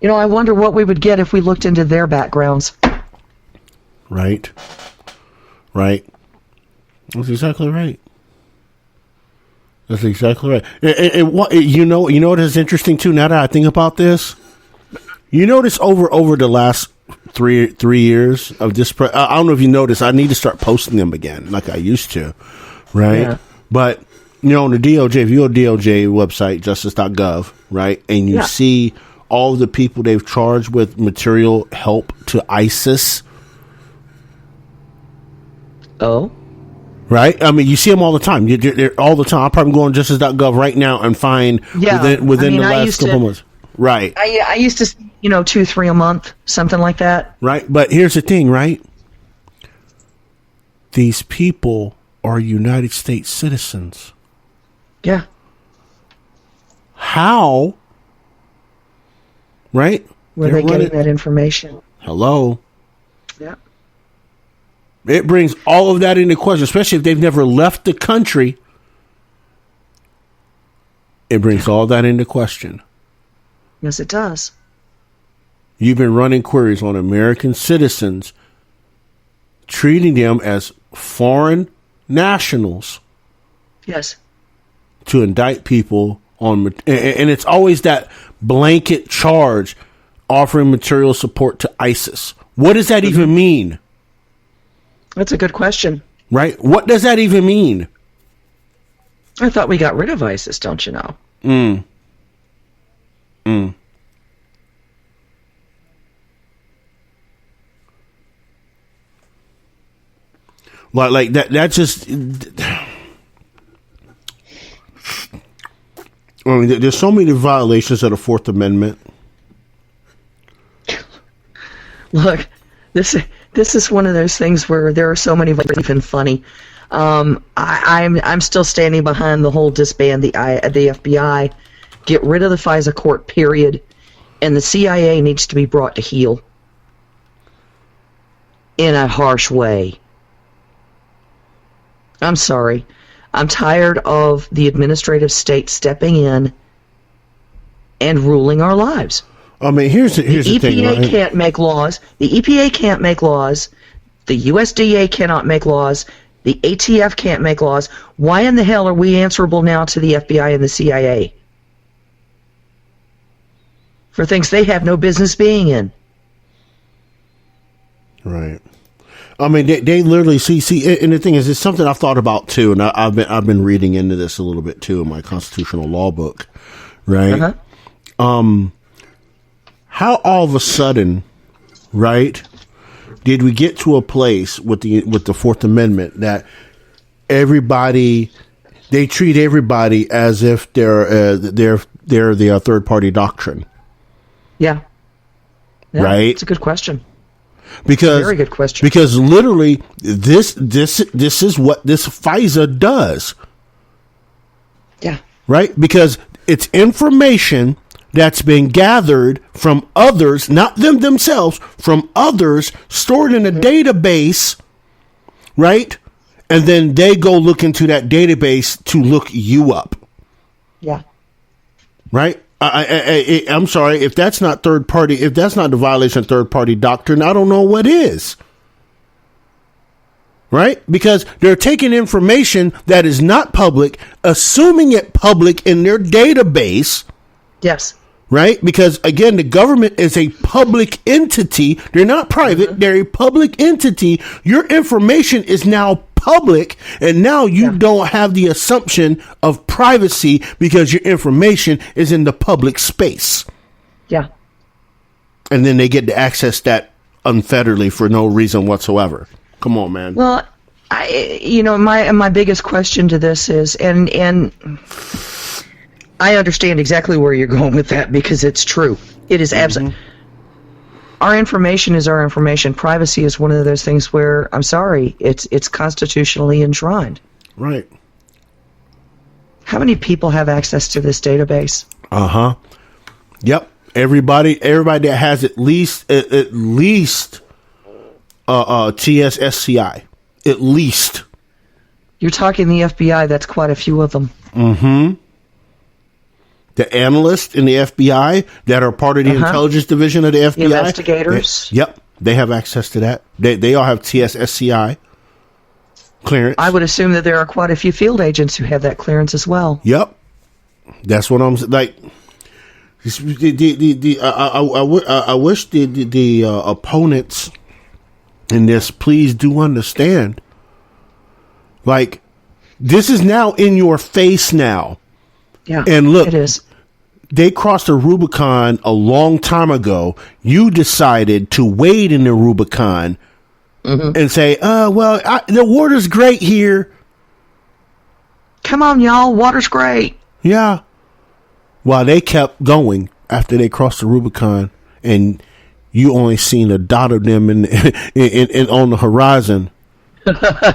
I wonder what we would get if we looked into their backgrounds. Right. Right. That's exactly right. That's exactly right. And what you know what is interesting too. Now that I think about this, you notice over the last three years of this. I don't know if you noticed. I need to start posting them again, like I used to, right? Yeah. But on the DOJ, if you go to DOJ website, justice.gov, right, and you see all the people they've charged with material help to ISIS. Oh. Right? I mean, you see them all the time. They're all the time. I'll probably go on justice.gov right now and find within the last couple months. Right. I used to, 2-3 a month, something like that. Right. But here's the thing, right? These people are United States citizens. Yeah. How? Right? Were they getting that information? Hello? Yeah. It brings all of that into question, especially if they've never left the country. It brings all that into question. Yes, it does. You've been running queries on American citizens, treating them as foreign nationals. Yes. To indict people on, and it's always that blanket charge, offering material support to ISIS. What does that even mean? That's a good question. Right? What does that even mean? I thought we got rid of ISIS, don't you know? Like that just... I mean, there's so many violations of the Fourth Amendment. Look, this is one of those things where there are so many even funny. I'm still standing behind the whole disband the FBI, get rid of the FISA court, period, and the CIA needs to be brought to heel in a harsh way. I'm sorry. I'm tired of the administrative state stepping in and ruling our lives. I mean, here's the thing. The EPA right? can't make laws. The EPA can't make laws. The USDA cannot make laws. The ATF can't make laws. Why in the hell are we answerable now to the FBI and the CIA? For things they have no business being in. Right. I mean, they literally see, and the thing is, it's something I've thought about too, and I've been reading into this a little bit too in my constitutional law book, right? How all of a sudden, right, did we get to a place with the Fourth Amendment that they treat everybody as if they're the third party doctrine? Yeah. Right. It's a good question. Because very good question. Because literally, this is what this FISA does. Yeah. Right? Because it's information that's been gathered from others, not them themselves, from others, stored in a database, right? And then they go look into that database to look you up. Yeah. Right? I'm sorry, if that's not third party, if that's not the violation of third party doctrine, I don't know what is. Right? Because they're taking information that is not public, assuming it public in their database. Yes. Right? Because again, the government is a public entity. They're not private. They're a public entity. Your information is now public, and now you don't have the assumption of privacy because your information is in the public space. Yeah. And then they get to access that unfetteredly for no reason whatsoever. Come on, man. Well, my biggest question to this is, and I understand exactly where you're going with that because it's true. It is absolutely. Our information is our information. Privacy is one of those things where, I'm sorry, it's constitutionally enshrined. Right. How many people have access to this database? Yep. Everybody that has at least TSSCI. At least. You're talking the FBI, that's quite a few of them. The analysts in the FBI that are part of the intelligence division of the FBI. The investigators. They have access to that. They all have TSSCI. clearance. I would assume that there are quite a few field agents who have that clearance as well. Yep. That's what I'm like. I wish the opponents in this, please do understand. Like, this is now in your face now. Yeah, and look, it is. They crossed the Rubicon a long time ago. You decided to wade in the Rubicon and say, the water's great here. Come on, y'all. Water's great. Yeah. While they kept going after they crossed the Rubicon, and you only seen a dot of them in on the horizon.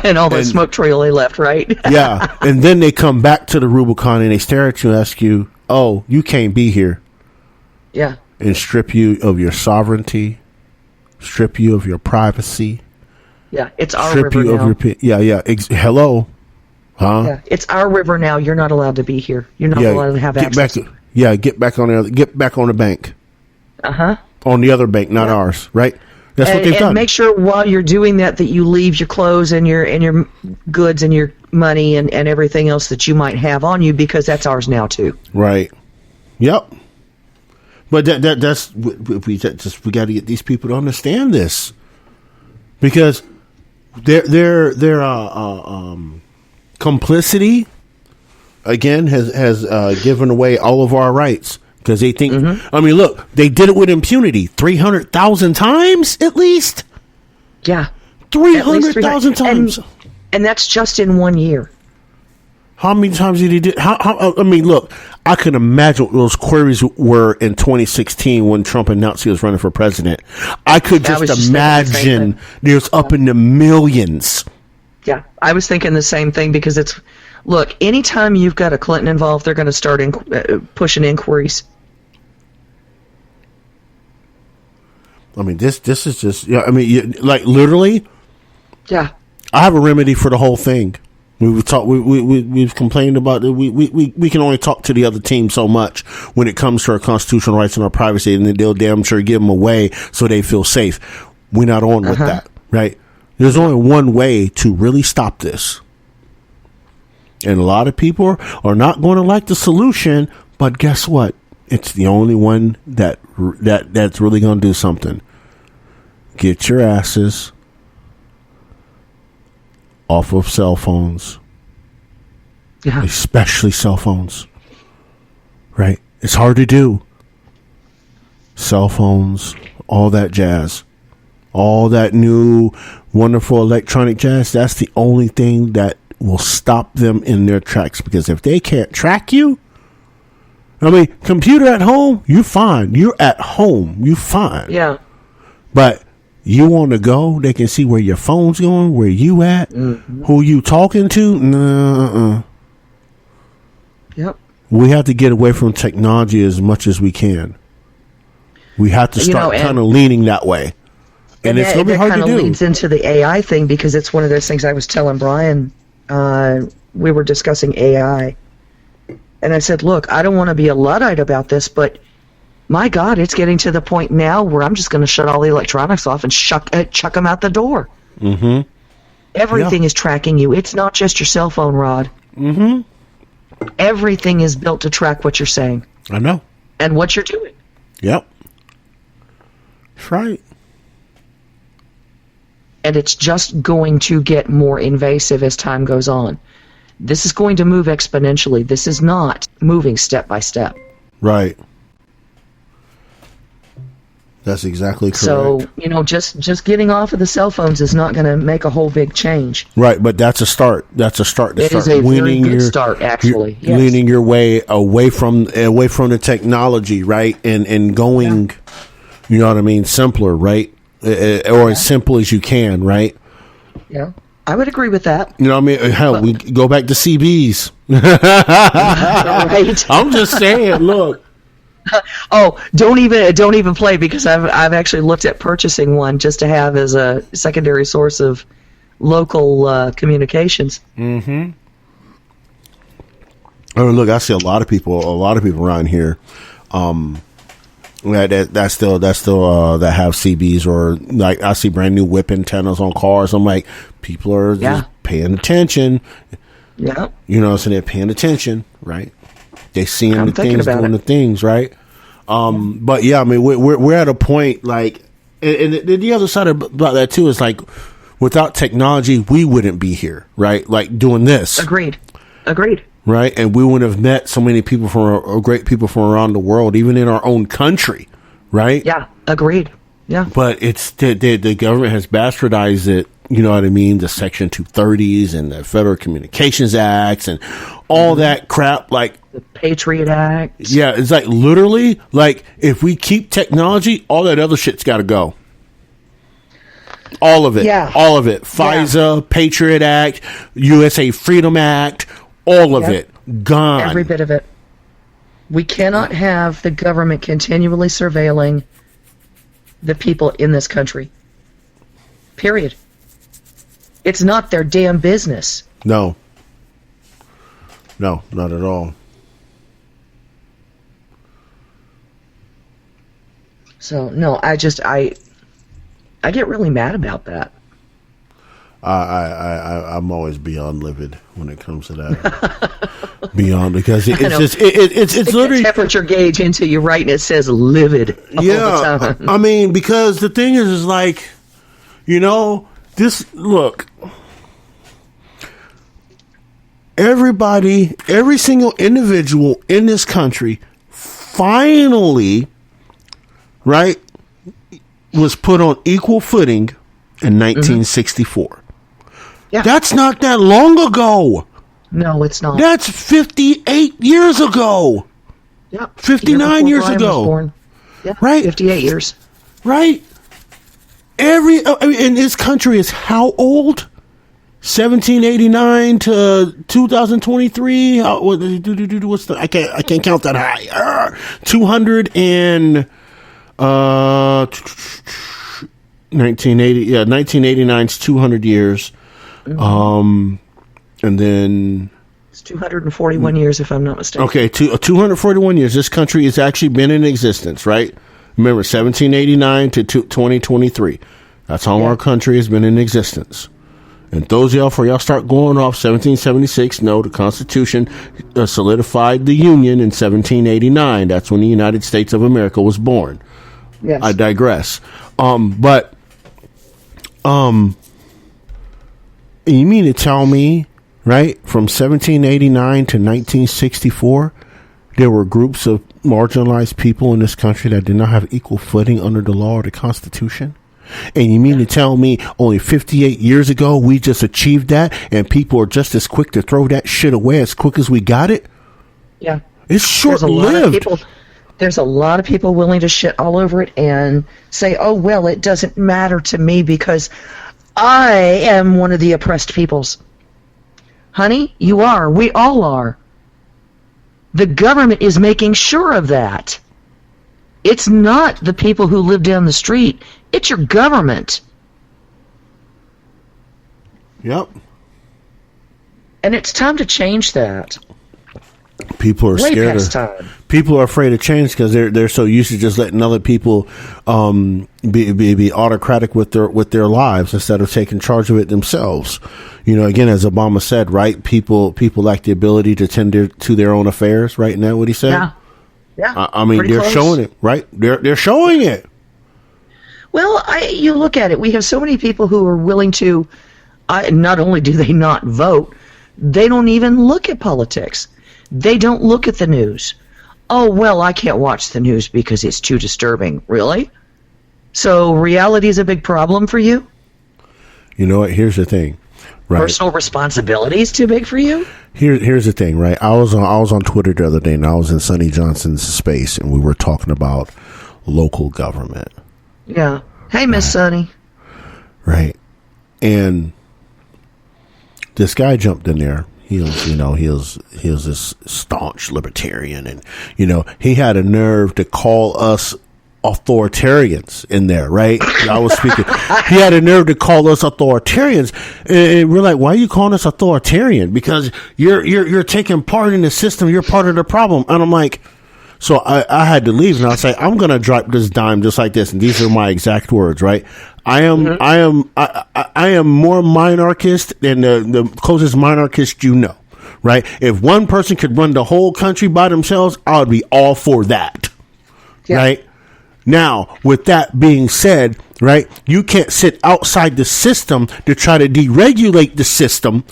And all the smoke trail they left, right? Yeah. And then they come back to the Rubicon and they stare at you and ask you, oh, you can't be here. Yeah. And strip you of your sovereignty, strip you of your privacy. Yeah, it's our strip river you now. of your hello, huh? Yeah, it's our river now. You're not allowed to be here. You're not allowed to have access. Get back on the bank. On the other bank, not ours, right? That's what they've done. And make sure while you're doing that you leave your clothes and your goods and your money and everything else that you might have on you, because that's ours now too. Right. Yep. But that's we got to get these people to understand this, because their complicity again has given away all of our rights. Because they think, I mean, look, they did it with impunity 300,000 times at least. Yeah. 300,000 times. And that's just in 1 year. How many times did he do? I mean, look, I can imagine what those queries were in 2016 when Trump announced he was running for president. I could just imagine there's up in the millions. Yeah, I was thinking the same thing, because look, anytime you've got a Clinton involved, they're going to start pushing inquiries. I mean, this is just, I mean, like literally. Yeah. I have a remedy for the whole thing. We've complained about it. We can only talk to the other team so much when it comes to our constitutional rights and our privacy, and then they'll damn sure give them away so they feel safe. We're not on with that, right? There's only one way to really stop this. And a lot of people are not going to like the solution, but guess what? It's the only one that's really going to do something. Get your asses off of cell phones. Yeah. Especially cell phones. Right? It's hard to do. Cell phones, all that jazz. All that new, wonderful electronic jazz, that's the only thing that will stop them in their tracks, because if they can't track you, I mean, computer at home, you're fine. You're at home, you're fine. Yeah. But you want to go, they can see where your phone's going, where you at, who you talking to. Yep. We have to get away from technology as much as we can. We have to start kind of leaning that way. And it's going to be hard to do. That kind of leads into the AI thing, because it's one of those things I was telling Brian. We were discussing AI, and I said, look, I don't want to be a Luddite about this, but my God, it's getting to the point now where I'm just going to shut all the electronics off and chuck them out the door. Everything is tracking you. It's not just your cell phone, Rod. Everything is built to track what you're saying. I know. And what you're doing. Yep. That's right. And it's just going to get more invasive as time goes on. This is going to move exponentially. This is not moving step by step. Right. That's exactly correct. So, just getting off of the cell phones is not going to make a whole big change. Right, but that's a start. That's a start. It is a very good start, actually. Yes. Leaning your way away from the technology, right, and going, you know what I mean, simpler, right, or as simple as you can, right. Yeah, I would agree with that. You know what I mean? Hell, we go back to CBs. Right. I'm just saying. Look. Oh, don't even play, because I've actually looked at purchasing one just to have as a secondary source of local communications. Oh, look, I see a lot of people around here That's still that have CBs, or like I see brand new whip antennas on cars. I'm like, people are just paying attention. Yeah. You know, so they're paying attention, right? They seeing the things, doing the things, right? But yeah, I mean, we're at a point like, and the other side about that too is like, without technology, we wouldn't be here, right? Like doing this. Agreed. Right, and we wouldn't have met so many people great people from around the world, even in our own country, right? Yeah, agreed. Yeah, but it's the government has bastardized it. You know what I mean? The Section 230s and the Federal Communications Acts and all that crap, like the Patriot Act. Yeah, it's like literally, like if we keep technology, all that other shit's got to go. All of it. Yeah. All of it. FISA, Patriot Act, USA Freedom Act, all of it. Gone. Every bit of it. We cannot have the government continually surveilling the people in this country. Period. It's not their damn business. No. No, not at all. So, no, I get really mad about that. I'm always beyond livid when it comes to that. Beyond, because it's literally the temperature gauge into you, right? And it says livid. All the time. I mean, because the thing is like, you know, look, everybody, every single individual in this country, finally, right, was put on equal footing in 1964. Yeah. That's not that long ago. No, it's not. That's 58 years ago. Yeah. 59 years ago. Yeah. Right? 58 years. Right? And this country is how old? 1789 to 2023. What's the? I can't count that high. 200 and 1980. Yeah, 1989's 200 years. And then it's 241 years, if I'm not mistaken. Okay, 241 years. This country has actually been in existence, right? Remember, 1789 to 2023. That's how long our country has been in existence. And those of y'all start going off 1776, no, the Constitution solidified the Union in 1789. That's when the United States of America was born. Yes. I digress. You mean to tell me, right, from 1789 to 1964, there were groups of marginalized people in this country that did not have equal footing under the law or the Constitution? And you mean to tell me only 58 years ago we just achieved that, and people are just as quick to throw that shit away as quick as we got it? Yeah. It's short-lived. There's a lot of people willing to shit all over it and say, oh, well, it doesn't matter to me because I am one of the oppressed peoples. Honey, you are. We all are. The government is making sure of that. It's not the people who live down the street. It's your government. Yep. And it's time to change that. People are scared. People are afraid of change because they're so used to just letting other people be autocratic with their lives instead of taking charge of it themselves. You know, again, as Obama said, right? People lack the ability to tend to their own affairs. Right? Isn't that what he said? Yeah. Yeah. I mean, they're showing it, right? They're showing it. Well, you look at it. We have so many people who are willing to. Not only do they not vote, they don't even look at politics. They don't look at the news. Oh, well, I can't watch the news because it's too disturbing. Really? So reality is a big problem for you? You know what? Here's the thing. Right. Personal responsibility is too big for you? Here's the thing, right? I was on Twitter the other day, and I was in Sonny Johnson's space, and we were talking about local government. Yeah. Hey, Miss Sonny. Right. And this guy jumped in there. He was this staunch libertarian, and he had a nerve to call us authoritarians in there, right? I was speaking. He had a nerve to call us authoritarians, and we're like, "Why are you calling us authoritarian? Because you're taking part in the system. You're part of the problem." And I'm like, So I had to leave, and I was like, I'm going to drop this dime just like this. And these are my exact words, right? I am more monarchist than the closest monarchist you know, right? If one person could run the whole country by themselves, I would be all for that, right? Now, with that being said, right, you can't sit outside the system to try to deregulate the system,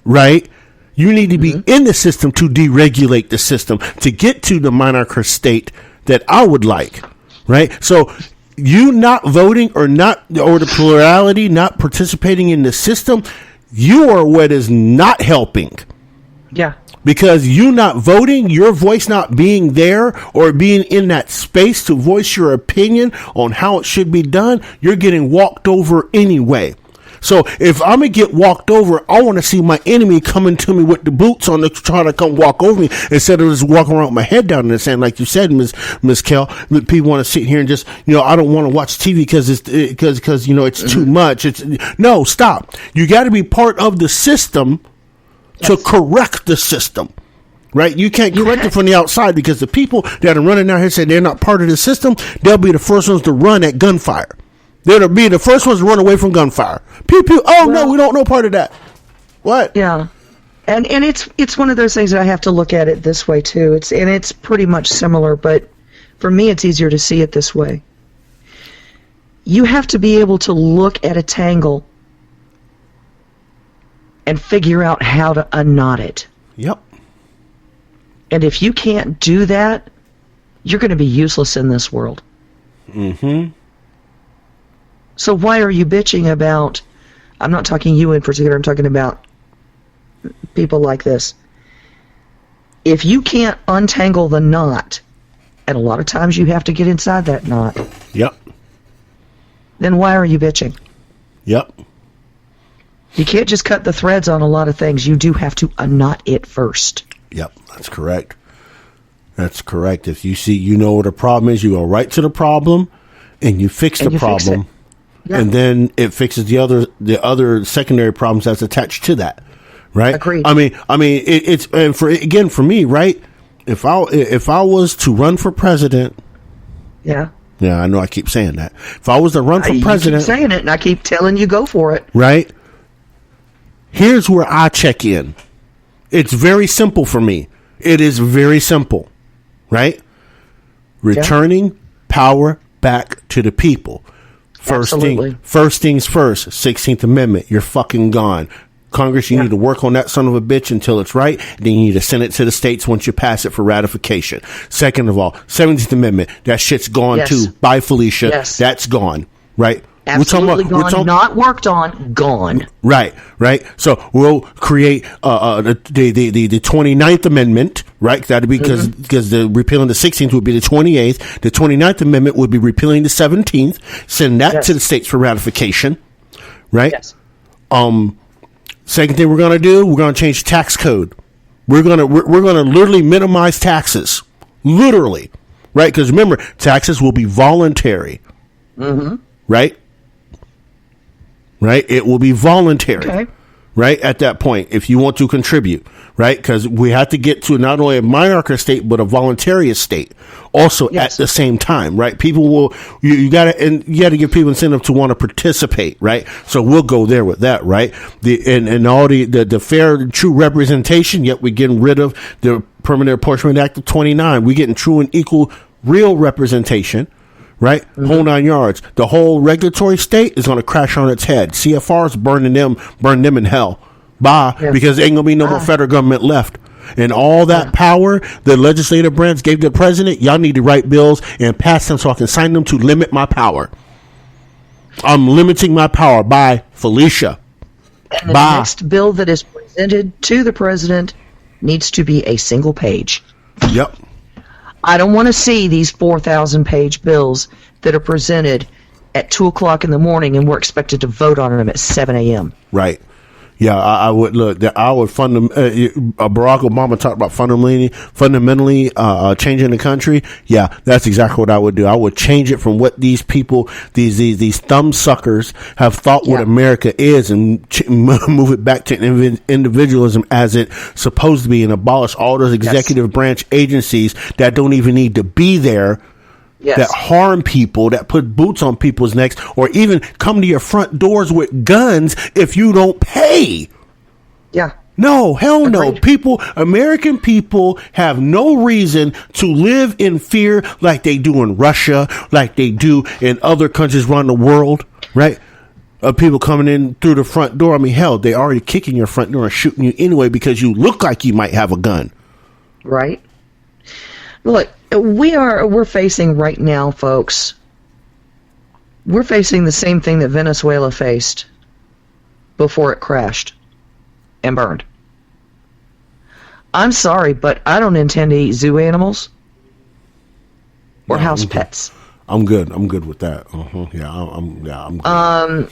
right? You need to be in the system to deregulate the system to get to the monarchist state that I would like, right? So you not voting or the plurality not participating in the system, you are what is not helping. Yeah. Because you not voting, your voice not being there or being in that space to voice your opinion on how it should be done, you're getting walked over anyway. So if I'm going to get walked over, I want to see my enemy coming to me with the boots on to try to come walk over me instead of just walking around with my head down in the sand. Like you said, Miss Kel, people want to sit here and just, I don't want to watch TV because it's too much. No, stop. You got to be part of the system to correct the system, right? You can't correct it from the outside because the people that are running out here saying they're not part of the system, they'll be the first ones to run at gunfire. They'll be the first ones to run away from gunfire. Pew pew. Oh no, we don't know part of that. What? Yeah, and it's one of those things that I have to look at it this way too. It's pretty much similar, but for me, it's easier to see it this way. You have to be able to look at a tangle and figure out how to unknot it. Yep. And if you can't do that, you're going to be useless in this world. Mm-hmm. So why are you bitching about, I'm not talking you in particular, I'm talking about people like this. If you can't untangle the knot, and a lot of times you have to get inside that knot. Yep. Then why are you bitching? Yep. You can't just cut the threads on a lot of things. You do have to unknot it first. Yep, that's correct. That's correct. If you see, what a problem is, you go right to the problem and you fix the problem. Yeah. And then it fixes the other secondary problems that's attached to that. Right? Agreed. I mean, it's and for me, right? If I was to run for president, yeah, I know I keep saying that. If I was to run for president, you keep saying it, and I keep telling you go for it. Right? Here's where I check in. It's very simple for me. It is very simple, right? Returning power back to the people. First things first. 16th Amendment. You're fucking gone. Congress, you need to work on that son of a bitch until it's right. Then you need to send it to the states once you pass it for ratification. Second of all, 17th Amendment. That shit's gone too. Bye, Felicia. Yes. That's gone. Right? Absolutely gone. Not worked on. Gone. Right. So we'll create the 29th Amendment, right? That'd be because the repealing the 16th would be the 28th. The 29th Amendment would be repealing the 17th. Send that to the states for ratification, right? Yes. Second thing we're gonna do, we're gonna change the tax code. We're gonna literally minimize taxes, literally, right? Because remember, taxes will be voluntary, right? Right? It will be voluntary, right? At that point, if you want to contribute, right? Because we have to get to not only a monarchist state, but a voluntary state also at the same time, right? People will, you gotta give people incentive to want to participate, right? So we'll go there with that, right? And all the fair and true representation, yet we're getting rid of the Permanent Apportionment Act of 29. We're getting true and equal real representation. Right? Whole 9 yards. The whole regulatory state is going to crash on its head. CFR's burn them in hell. Bye. Because there ain't going to be no more federal government left. And all that power the legislative branch gave the president, y'all need to write bills and pass them so I can sign them to limit my power. I'm limiting my power by Felicia. And the next bill that is presented to the president needs to be a single page. Yep. I don't want to see these 4,000-page bills that are presented at 2 o'clock in the morning and we're expected to vote on them at 7 a.m. Right. Yeah, I would look. I would Barack Obama talked about fundamentally changing the country. Yeah, that's exactly what I would do. I would change it from what these people, these thumb suckers, have thought what America is, and move it back to individualism as it's supposed to be, and abolish all those executive branch agencies that don't even need to be there. Yes. That harm people, that put boots on people's necks, or even come to your front doors with guns if you don't pay. Yeah. No, hell no. American people have no reason to live in fear like they do in Russia, like they do in other countries around the world, right? Of people coming in through the front door. I mean, hell, they already kicking your front door and shooting you anyway because you look like you might have a gun. Right. Look, we're facing right now, folks. We're facing the same thing that Venezuela faced before it crashed and burned. I'm sorry, but I don't intend to eat zoo animals or house pets. I'm good. I'm good with that. Yeah, I'm good.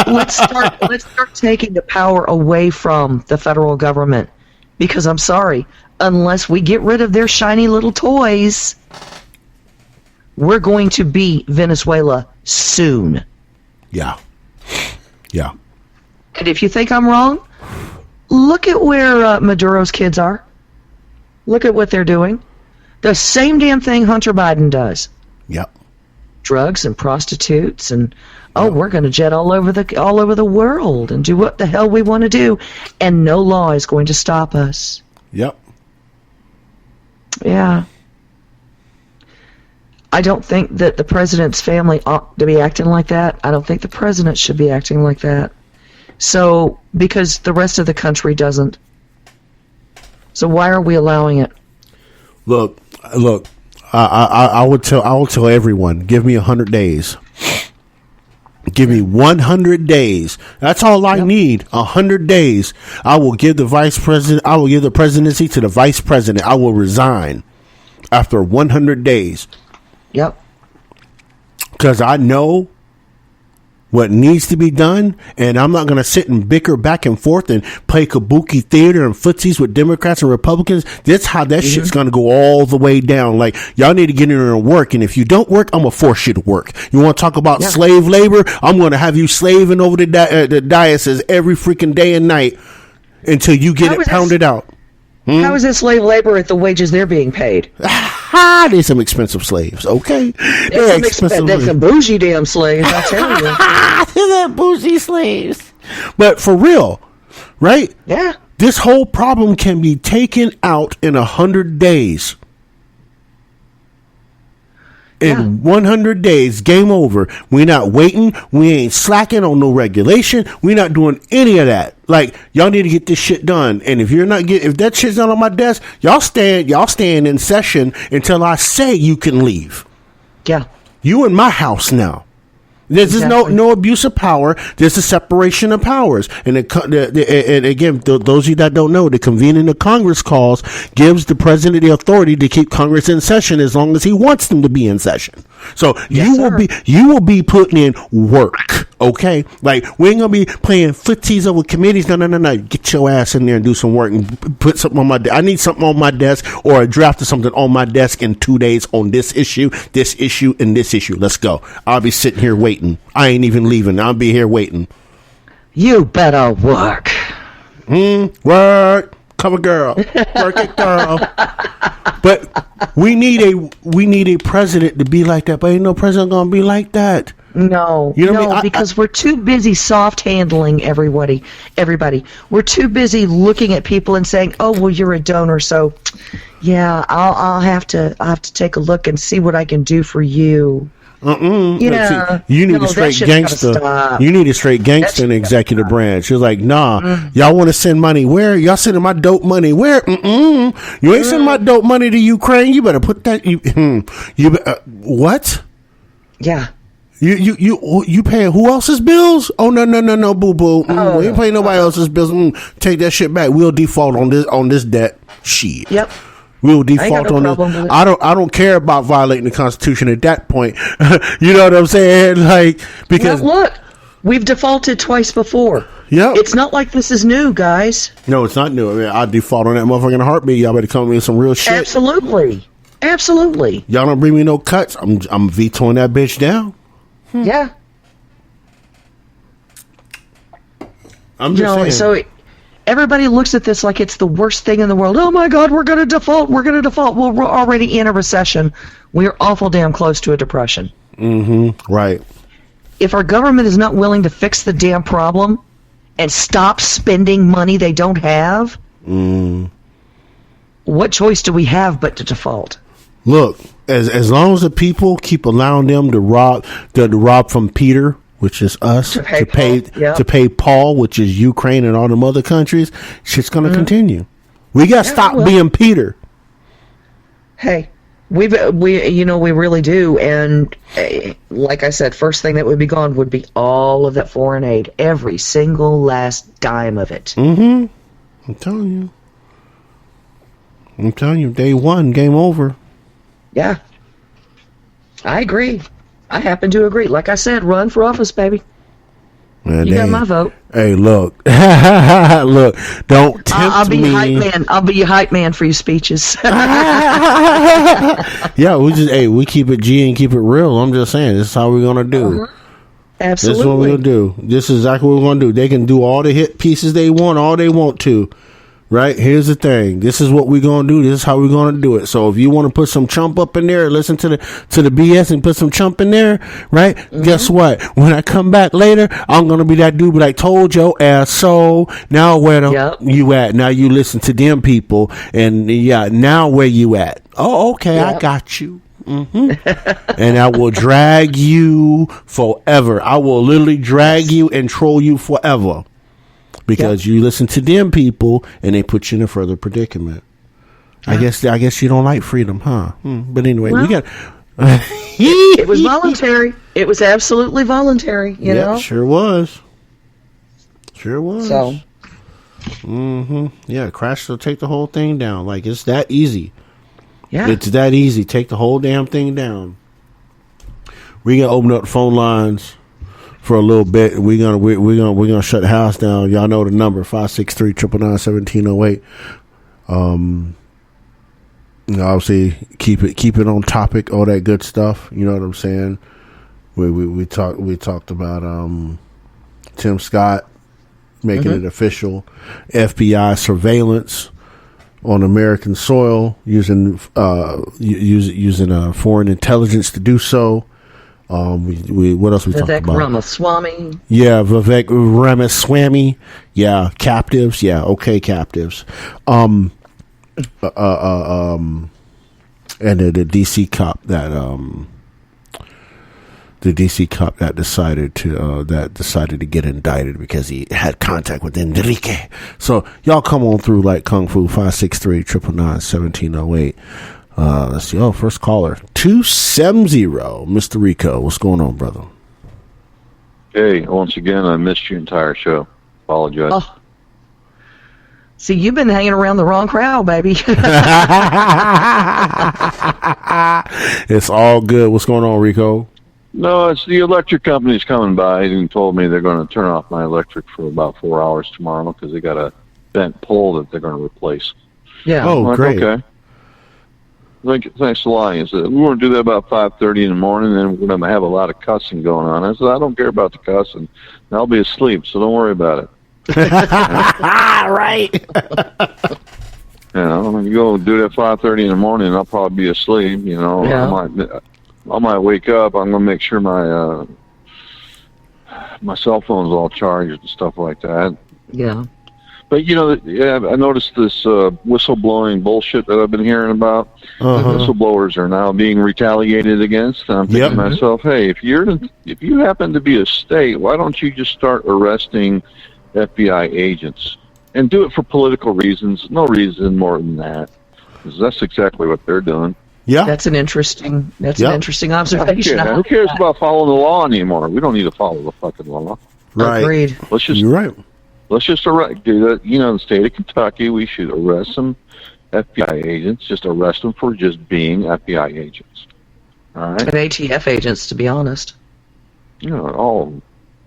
Let's start taking the power away from the federal government, because I'm sorry, unless we get rid of their shiny little toys, we're going to be Venezuela soon. Yeah. Yeah. And if you think I'm wrong, look at where Maduro's kids are. Look at what they're doing. The same damn thing Hunter Biden does. Yep. Drugs and prostitutes, and we're going to jet all over the world and do what the hell we want to do, and no law is going to stop us. Yep. Yeah. I don't think that the president's family ought to be acting like that. I don't think the president should be acting like that. So, because the rest of the country doesn't. So why are we allowing it? Look. I will tell everyone, give me 100 days. Give me 100 days. That's all I need. 100 days. I will give the vice president. I will give the presidency to the vice president. I will resign after 100 days. Yep. Because I know what needs to be done, and I'm not going to sit and bicker back and forth and play kabuki theater and footsies with Democrats and Republicans. That's how that shit's going to go all the way down. Like, y'all need to get in there and work, and if you don't work, I'm going to force you to work. You want to talk about slave labor? I'm going to have you slaving over the diocese every freaking day and night until you get it pounded out. How is it slave labor at the wages they're being paid? There's some expensive slaves, okay? They're some bougie damn slaves, I tell you. They're bougie slaves. But for real, right? Yeah. This whole problem can be taken out in 100 days. In 100 days, game over. We're not waiting. We ain't slacking on no regulation. We're not doing any of that. Like, y'all need to get this shit done. And if if that shit's not on my desk, y'all stand in session until I say you can leave. Yeah. You in my house now. This is no abuse of power. There's a separation of powers. And again, those of you that don't know, the convening of Congress calls gives the president the authority to keep Congress in session as long as he wants them to be in session. So you will be putting in work, okay? Like, we ain't gonna be playing footsies over committees. No. Get your ass in there and do some work and put something on my desk. I need something on my desk, or a draft of something on my desk in 2 days on this issue, and this issue. Let's go. I'll be sitting here waiting. I ain't even leaving. I'll be here waiting. You better work. Work. Cover girl. Work it, girl. But we need a president to be like that. But ain't no president gonna be like that. No, you know what I mean? Because we're too busy soft handling everybody. We're too busy looking at people and saying, "Oh, well, you're a donor, so yeah, I'll have to take a look and see what I can do for you." You need a straight gangster. You need a straight gangster in the executive branch. You're like, nah, y'all want to send money where? Y'all sending my dope money where? You ain't sending my dope money to Ukraine. You better put that. What? Yeah. You paying who else's bills? Oh no, boo boo. We ain't paying nobody else's bills. Take that shit back. We'll default on this debt. Shit. Yep. We'll default on this. I don't care about violating the Constitution at that point. You know what I'm saying? Like, because look, we've defaulted twice before. Yeah. It's not like this is new, guys. No, it's not new. I mean, I default on that motherfucker in a heartbeat. Y'all better come with me with some real shit. Absolutely. Y'all don't bring me no cuts. I'm vetoing that bitch down. Yeah. I'm just saying. So everybody looks at this like it's the worst thing in the world. Oh my God, we're going to default. Well, we're already in a recession. We're awful damn close to a depression. Mm-hmm. Right. If our government is not willing to fix the damn problem and stop spending money they don't have, what choice do we have but to default? Look, as long as the people keep allowing them to rob from Peter, which is us, to pay Paul, which is Ukraine and all them other countries, shit's gonna continue. We gotta stop being Peter. Hey, we really do. And like I said, first thing that would be gone would be all of that foreign aid, every single last dime of it. Mm-hmm. I'm telling you, day one, game over. Yeah, I agree. I happen to agree. Like I said, run for office, baby. Man, you got my vote. Hey, look, don't tempt me. I'll be your hype man for your speeches. Yeah, we keep it G and keep it real. I'm just saying, this is how we're gonna do. Absolutely. This is what we're gonna do. This is exactly what we're gonna do. They can do all the hit pieces they want, all they want to. Right? Here's the thing. This is what we're going to do. This is how we're going to do it. So if you want to put some chump up in there, listen to the BS and put some chump in there, right? Guess what? When I come back later, I'm going to be that dude, but I told your ass so. Now where you at? Now you listen to them people, and now where you at? Oh, okay. I got you. Mm-hmm. And I will drag you forever. I will literally drag you and troll you forever. Because you listen to them people and they put you in a further predicament. I guess you don't like freedom, huh? But anyway, we got. It was voluntary. It was absolutely voluntary. You know. Sure was. So. Yeah, crash will take the whole thing down. Like it's that easy. Yeah. It's that easy. Take the whole damn thing down. We gonna open up the phone lines for a little bit. We're gonna shut the house down. Y'all know the number 563-999-1708. Obviously keep it on topic, all that good stuff. You know what I'm saying? We talked about Tim Scott making it official, FBI surveillance on American soil using foreign intelligence to do so. What else we talked about? Vivek Ramaswamy. Yeah, Vivek Ramaswamy. Yeah, captives. Yeah, okay, captives. And the DC cop that decided to get indicted because he had contact with Enrique. So y'all come on through like Kung Fu 563-999-1708. Let's see. Oh, first caller 270, Mr. Rico. What's going on, brother? Hey, once again, I missed your entire show. Apologize. Oh. See, you've been hanging around the wrong crowd, baby. It's all good. What's going on, Rico? No, it's the electric company's coming by and told me they're going to turn off my electric for about 4 hours tomorrow because they got a bent pole that they're going to replace. Yeah. Oh, great. Okay. Thanks a lot. He said, we want to do that about 5:30 in the morning, and we're going to have a lot of cussing going on. I said, I don't care about the cussing. I'll be asleep, so don't worry about it. Right. You go do that 5:30 in the morning, I'll probably be asleep. I might wake up. I'm going to make sure my cell phone's all charged and stuff like that. Yeah. But, I noticed this whistleblowing bullshit that I've been hearing about. Whistleblowers are now being retaliated against. And I'm thinking to myself, hey, if you happen to be a state, why don't you just start arresting FBI agents? And do it for political reasons. No reason more than that. Because that's exactly what they're doing. Yeah. That's an interesting observation. Who cares about following the law anymore? We don't need to follow the fucking law. Right. Agreed. You're right. Let's just do that. In the state of Kentucky, we should arrest some FBI agents. Just arrest them for just being FBI agents. All right. And ATF agents, to be honest. All.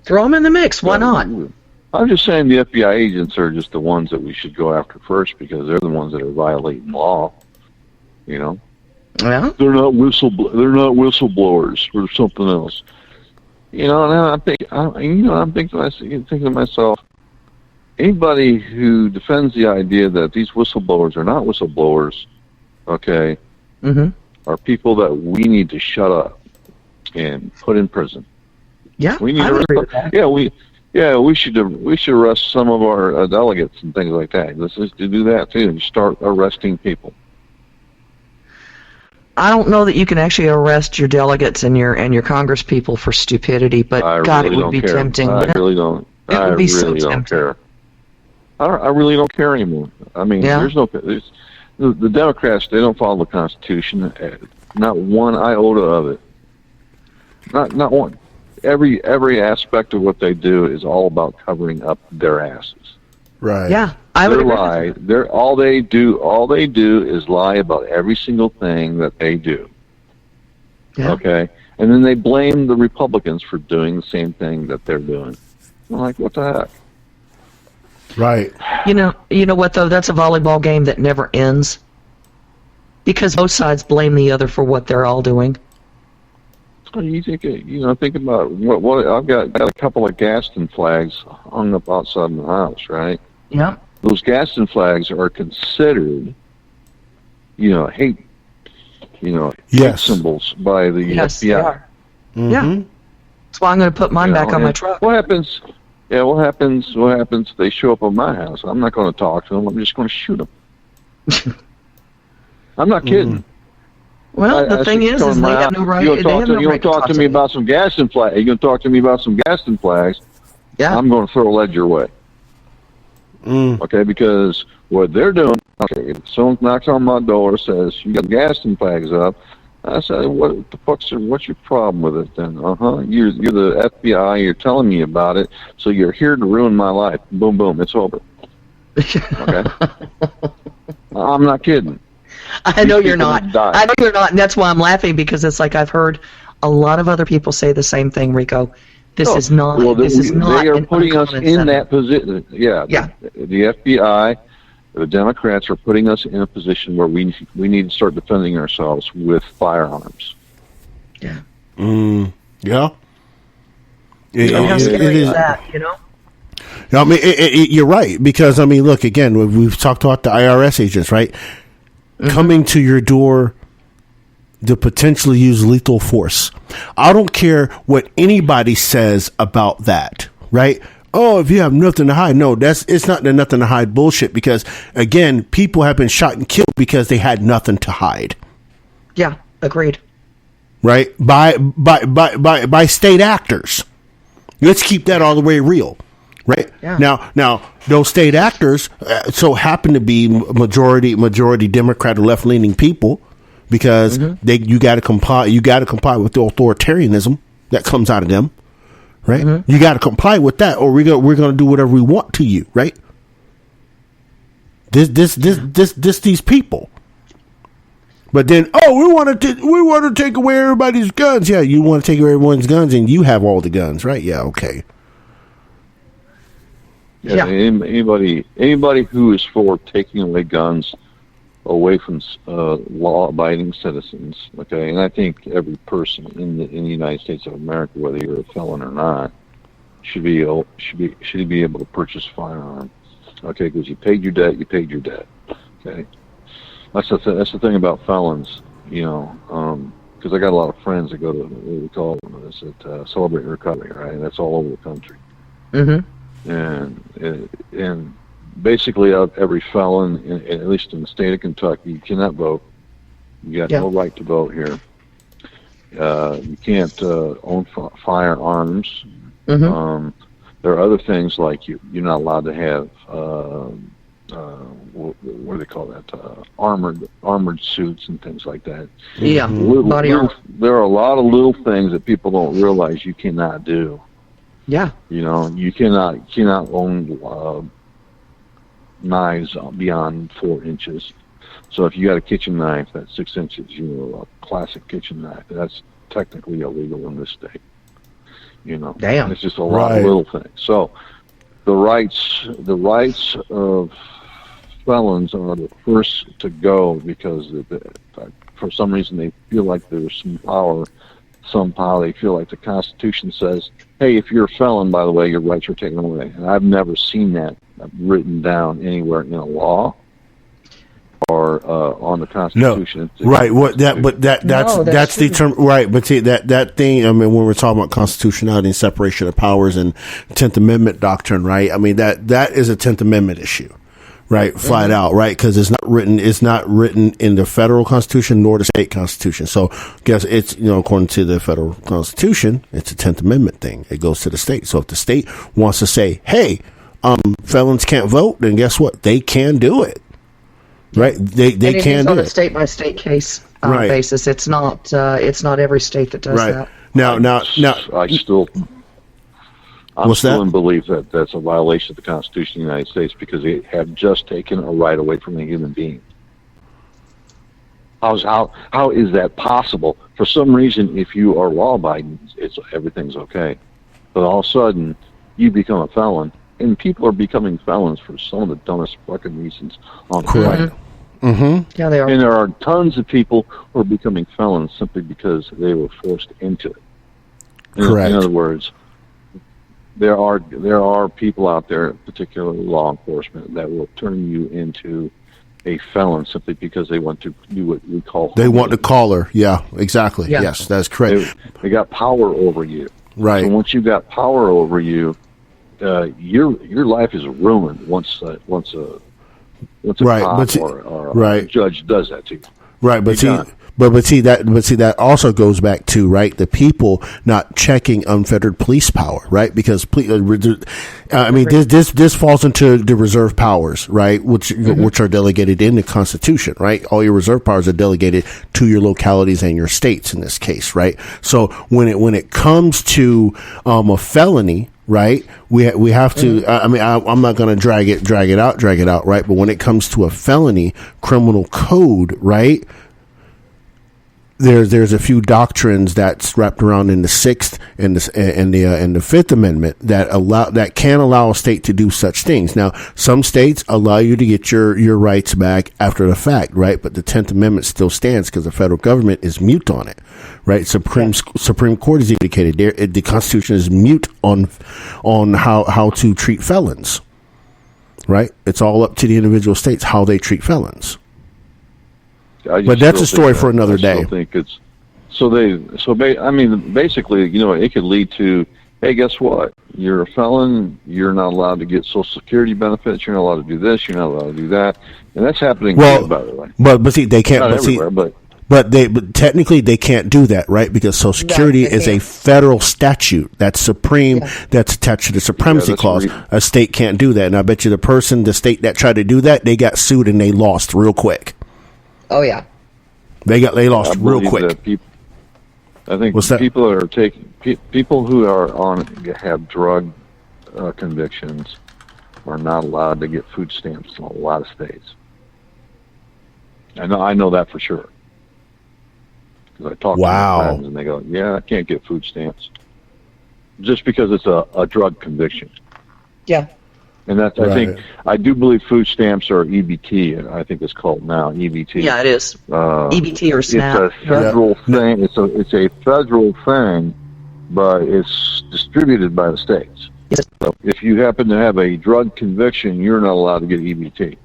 Throw them in the mix. Why not? I'm just saying the FBI agents are just the ones that we should go after first because they're the ones that are violating law. You know, yeah, they're not whistleblowers or something else. You know, and I'm thinking to myself, anybody who defends the idea that these whistleblowers are not whistleblowers, okay, are people that we need to shut up and put in prison. Yeah, we need I to agree with that. we should arrest some of our delegates and things like that. Let's just do that too and start arresting people. I don't know that you can actually arrest your delegates and your Congress people for stupidity, but God, it would be tempting. I really don't. It would be so really don't tempting. care. I really don't care anymore. I mean, the Democrats, they don't follow the Constitution. Not one iota of it. Not one. Every aspect of what they do is all about covering up their asses. Right. Yeah, I would agree. Lie. All they do is lie about every single thing that they do. Yeah. Okay, and then they blame the Republicans for doing the same thing that they're doing. I'm like, what the heck? Right. You know what though? That's a volleyball game that never ends because both sides blame the other for what they're all doing. So you think about what I've got a couple of Gaston flags hung up outside my house, right? Yeah. Those Gaston flags are considered, hate symbols by the FBI. They are. Yeah. That's why I'm going to put mine back on my truck. What happens? Yeah, what happens if they show up at my house? I'm not going to talk to them. I'm just going to shoot them. I'm not kidding. Well, the thing is they have no right. You want to talk to me about some Gaston flags? You going to talk to me about some Gaston flags? Yeah. I'm going to throw a lead your way. Okay, because what they're doing. Okay, if someone knocks on my door, says you got Gaston flags up. I said, what's your problem with it then? You're the FBI. You're telling me about it, so you're here to ruin my life. Boom, boom, it's over. Okay, I'm not kidding. I know you're not. I know you're not, and that's why I'm laughing because it's like I've heard a lot of other people say the same thing, Rico. This is not. Well, this is not. They are putting us in that position. Yeah. The FBI. The Democrats are putting us in a position where we need to start defending ourselves with firearms. Yeah. Yeah. How scary is that, I mean, you're right, because, I mean, look, again, we've talked about the IRS agents, right? Coming to your door to potentially use lethal force. I don't care what anybody says about that, right? Oh, if you have nothing to hide. No, it's not the nothing to hide bullshit, because again, people have been shot and killed because they had nothing to hide. Yeah, agreed. Right? By state actors. Let's keep that all the way real. Right? Yeah. Now those state actors so happen to be majority Democrat or left-leaning people, because you got to comply with the authoritarianism that comes out of them. Right, you got to comply with that, or we're gonna do whatever we want to you. Right, these people. But then, we want to take away everybody's guns. Yeah, you want to take away everyone's guns, and you have all the guns, right? Yeah, okay. Yeah. Anybody who is for taking away guns away from law-abiding citizens, okay, and I think every person in the United States of America, whether you're a felon or not, should be able to purchase a firearm, okay, because you paid your debt. Okay, that's the thing about felons, because I got a lot of friends that go to what we call Celebrate Recovery, right? That's all over the country, and basically, every felon, at least in the state of Kentucky, you cannot vote. You got no right to vote here. You can't own firearms. There are other things like you're not allowed to have what do they call that? Armored suits and things like that. Yeah, there are a lot of little things that people don't realize you cannot do. Yeah, you cannot own knives beyond 4 inches. So if you got a kitchen knife that's 6 inches, a classic kitchen knife, that's technically illegal in this state. Damn. It's just a lot of little things. So the rights of felons are the first to go because for some reason they feel like there's some power. Somehow they feel like the Constitution says, hey, if you're a felon, by the way, your rights are taken away. And I've never seen that written down anywhere in a law or on the Constitution. No, right. That's the term. Right, but see that thing. I mean, when we're talking about constitutionality and separation of powers and 10th Amendment doctrine, right? I mean that is a 10th Amendment issue. Right, flat out, right? Because it's not written in the federal constitution nor the state constitution. So, guess it's, according to the federal constitution, it's a 10th Amendment thing. It goes to the state. So, if the state wants to say, "Hey, felons can't vote," then guess what? They can do it. Right? They can do it on a state by state case basis. It's not every state that does that. Now, I'm still in belief that that's a violation of the Constitution of the United States because they have just taken a right away from a human being. How is that possible? For some reason, if you are law-abiding, everything's okay. But all of a sudden, you become a felon, and people are becoming felons for some of the dumbest fucking reasons on the planet. Mm-hmm. Yeah, they are. And there are tons of people who are becoming felons simply because they were forced into it. Correct. In other words, there are people out there, particularly law enforcement, that will turn you into a felon simply because they want to do what we call. They want the collar. Yeah, exactly. Yeah. Yes, that's correct. They got power over you. Right. So once you got power over you, your life is ruined once a right. cop or a judge does that to you. Right, but see that also goes back to, right, the people not checking unfettered police power, right? Because this falls into the reserve powers, right, which are delegated in the Constitution, right? All your reserve powers are delegated to your localities and your states in this case, right? So when it comes to a felony, right, we have to. I'm not going to drag it out, right? But when it comes to a felony criminal code, right, there's a few doctrines that's wrapped around in the 6th and the 5th Amendment that can allow a state to do such things. Now, some states allow you to get your rights back after the fact, right? But the 10th Amendment still stands because the federal government is mute on it, right? Supreme Court has indicated the Constitution is mute on how to treat felons, right? It's all up to the individual states how they treat felons. But that's a story for another day. I think it's basically, it could lead to, hey, guess what? You're a felon. You're not allowed to get Social Security benefits. You're not allowed to do this. You're not allowed to do that. And that's happening, by the way. But see, they can't. Not everywhere, but technically they can't do that, right? Because Social Security is a federal statute that's supreme, that's attached to the supremacy clause. A state can't do that. And I bet you the state that tried to do that, they got sued and they lost real quick. Oh yeah, they lost real quick. I think people who have drug convictions are not allowed to get food stamps in a lot of states. I know that for sure. Because I talk to my friends and they go, "Yeah, I can't get food stamps just because it's a drug conviction." Yeah. And that's, I do believe food stamps are EBT. I think it's called now EBT. Yeah, it is. EBT or SNAP. It's a federal thing. It's a federal thing, but it's distributed by the states. Yes. So if you happen to have a drug conviction, you're not allowed to get EBT.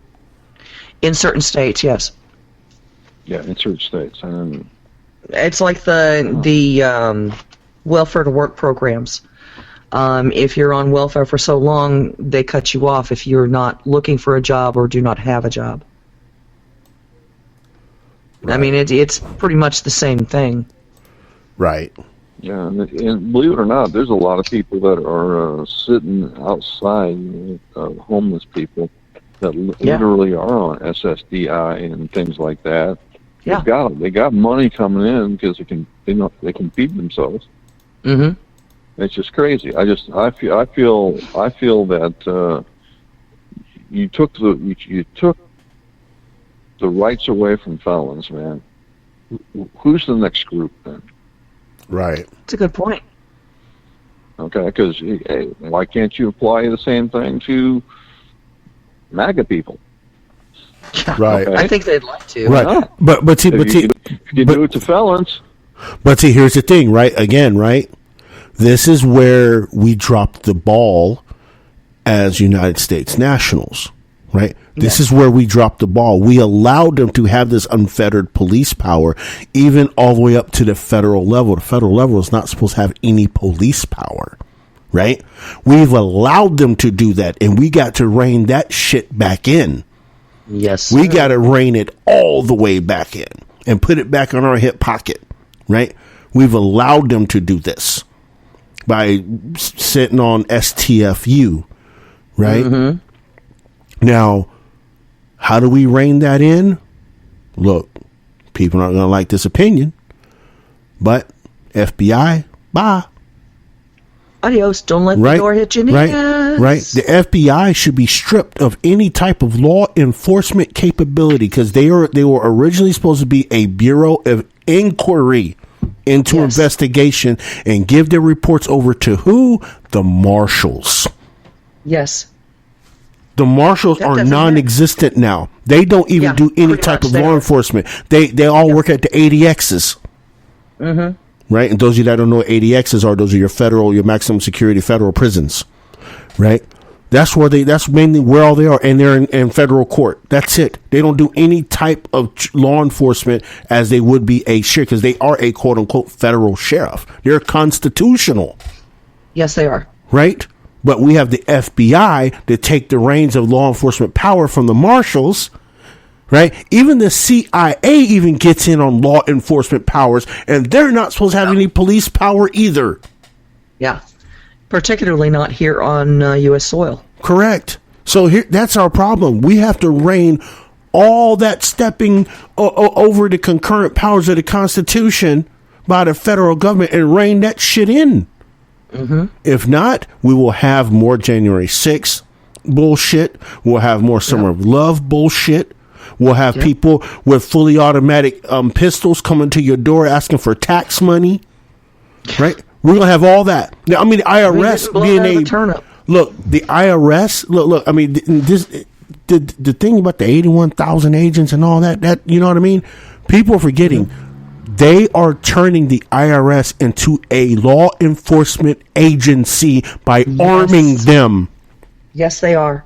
In certain states, yes. Yeah, in certain states. It's like the welfare to work programs. If you're on welfare for so long, they cut you off if you're not looking for a job or do not have a job. Right. I mean, it's pretty much the same thing. Right. Yeah, and believe it or not, there's a lot of people that are sitting outside, homeless people, that literally are on SSDI and things like that. Yeah. They got money coming in because they can feed themselves. Mm-hmm. It's just crazy. I feel that you took the rights away from felons, man. Who's the next group then? Right. It's a good point. Okay, because hey, why can't you apply the same thing to MAGA people? Right. Okay. I think they'd like to. Right. But see, if you do it to felons. But see, here's the thing, right? Again, right? This is where we dropped the ball as United States nationals, right? This is where we dropped the ball. We allowed them to have this unfettered police power, even all the way up to the federal level. The federal level is not supposed to have any police power, right? We've allowed them to do that, and we got to rein that shit back in. Yes. We got to rein it all the way back in and put it back on our hip pocket, right? We've allowed them to do this by sitting on STFU, right? Mm-hmm. Now, how do we rein that in? Look, people aren't going to like this opinion, but FBI, bye. Adios. Don't let the door hit your knees. Right. The FBI should be stripped of any type of law enforcement capability because they were originally supposed to be a bureau of inquiry into investigation and give their reports over to who? The marshals. Yes. The marshals are non-existent now. They don't even do any type of law enforcement. They all work at the ADXs. Mm-hmm. Right? And those of you that don't know what ADXs are, those are your maximum security federal prisons. Right? That's mainly where all they are, and they're in federal court. That's it. They don't do any type of law enforcement as they would be a sheriff, because they are a quote unquote federal sheriff. They're constitutional. Yes, they are. Right? But we have the FBI to take the reins of law enforcement power from the marshals. Right? Even the CIA even gets in on law enforcement powers, and they're not supposed to have any police power either. Yeah. Particularly not here on U.S. soil. Correct. So that's our problem. We have to rein all that stepping over the concurrent powers of the Constitution by the federal government and rein that shit in. Mm-hmm. If not, we will have more January 6th bullshit. We'll have more Summer of Love bullshit. We'll have people with fully automatic pistols coming to your door asking for tax money. Right? We're going to have all that. Now, I mean, the IRS being a turnip. Look, the IRS, look, I mean, the thing about the 81,000 agents and all that, you know what I mean? People are forgetting. They are turning the IRS into a law enforcement agency by arming them. Yes, they are.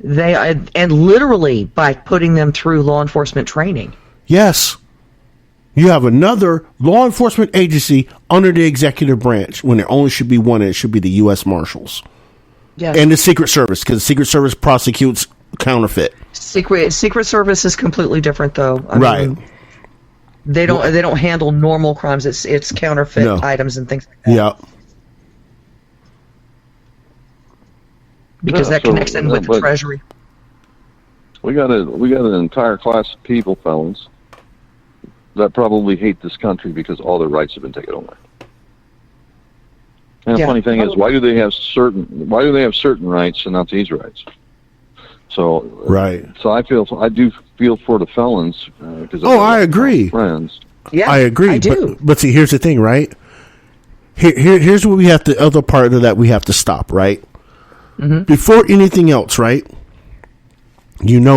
And literally by putting them through law enforcement training. Yes. You have another law enforcement agency under the executive branch when there only should be one, and it should be the U.S. Marshals. Yes. And the Secret Service, because the Secret Service prosecutes counterfeit. Secret Service is completely different, though. I mean, they don't handle normal crimes. It's counterfeit items and things like that. Yeah. Because that connects in with the Treasury. We got an entire class of people, felons, that probably hate this country because all their rights have been taken away. And the funny thing is, why do they have certain rights and not these rights? So So I do feel for the felons. I agree. Friends. Yeah, I agree. I do. But see, here's the thing, right? Here's what we have to. Other part of that we have to stop, right? Mm-hmm. Before anything else, right?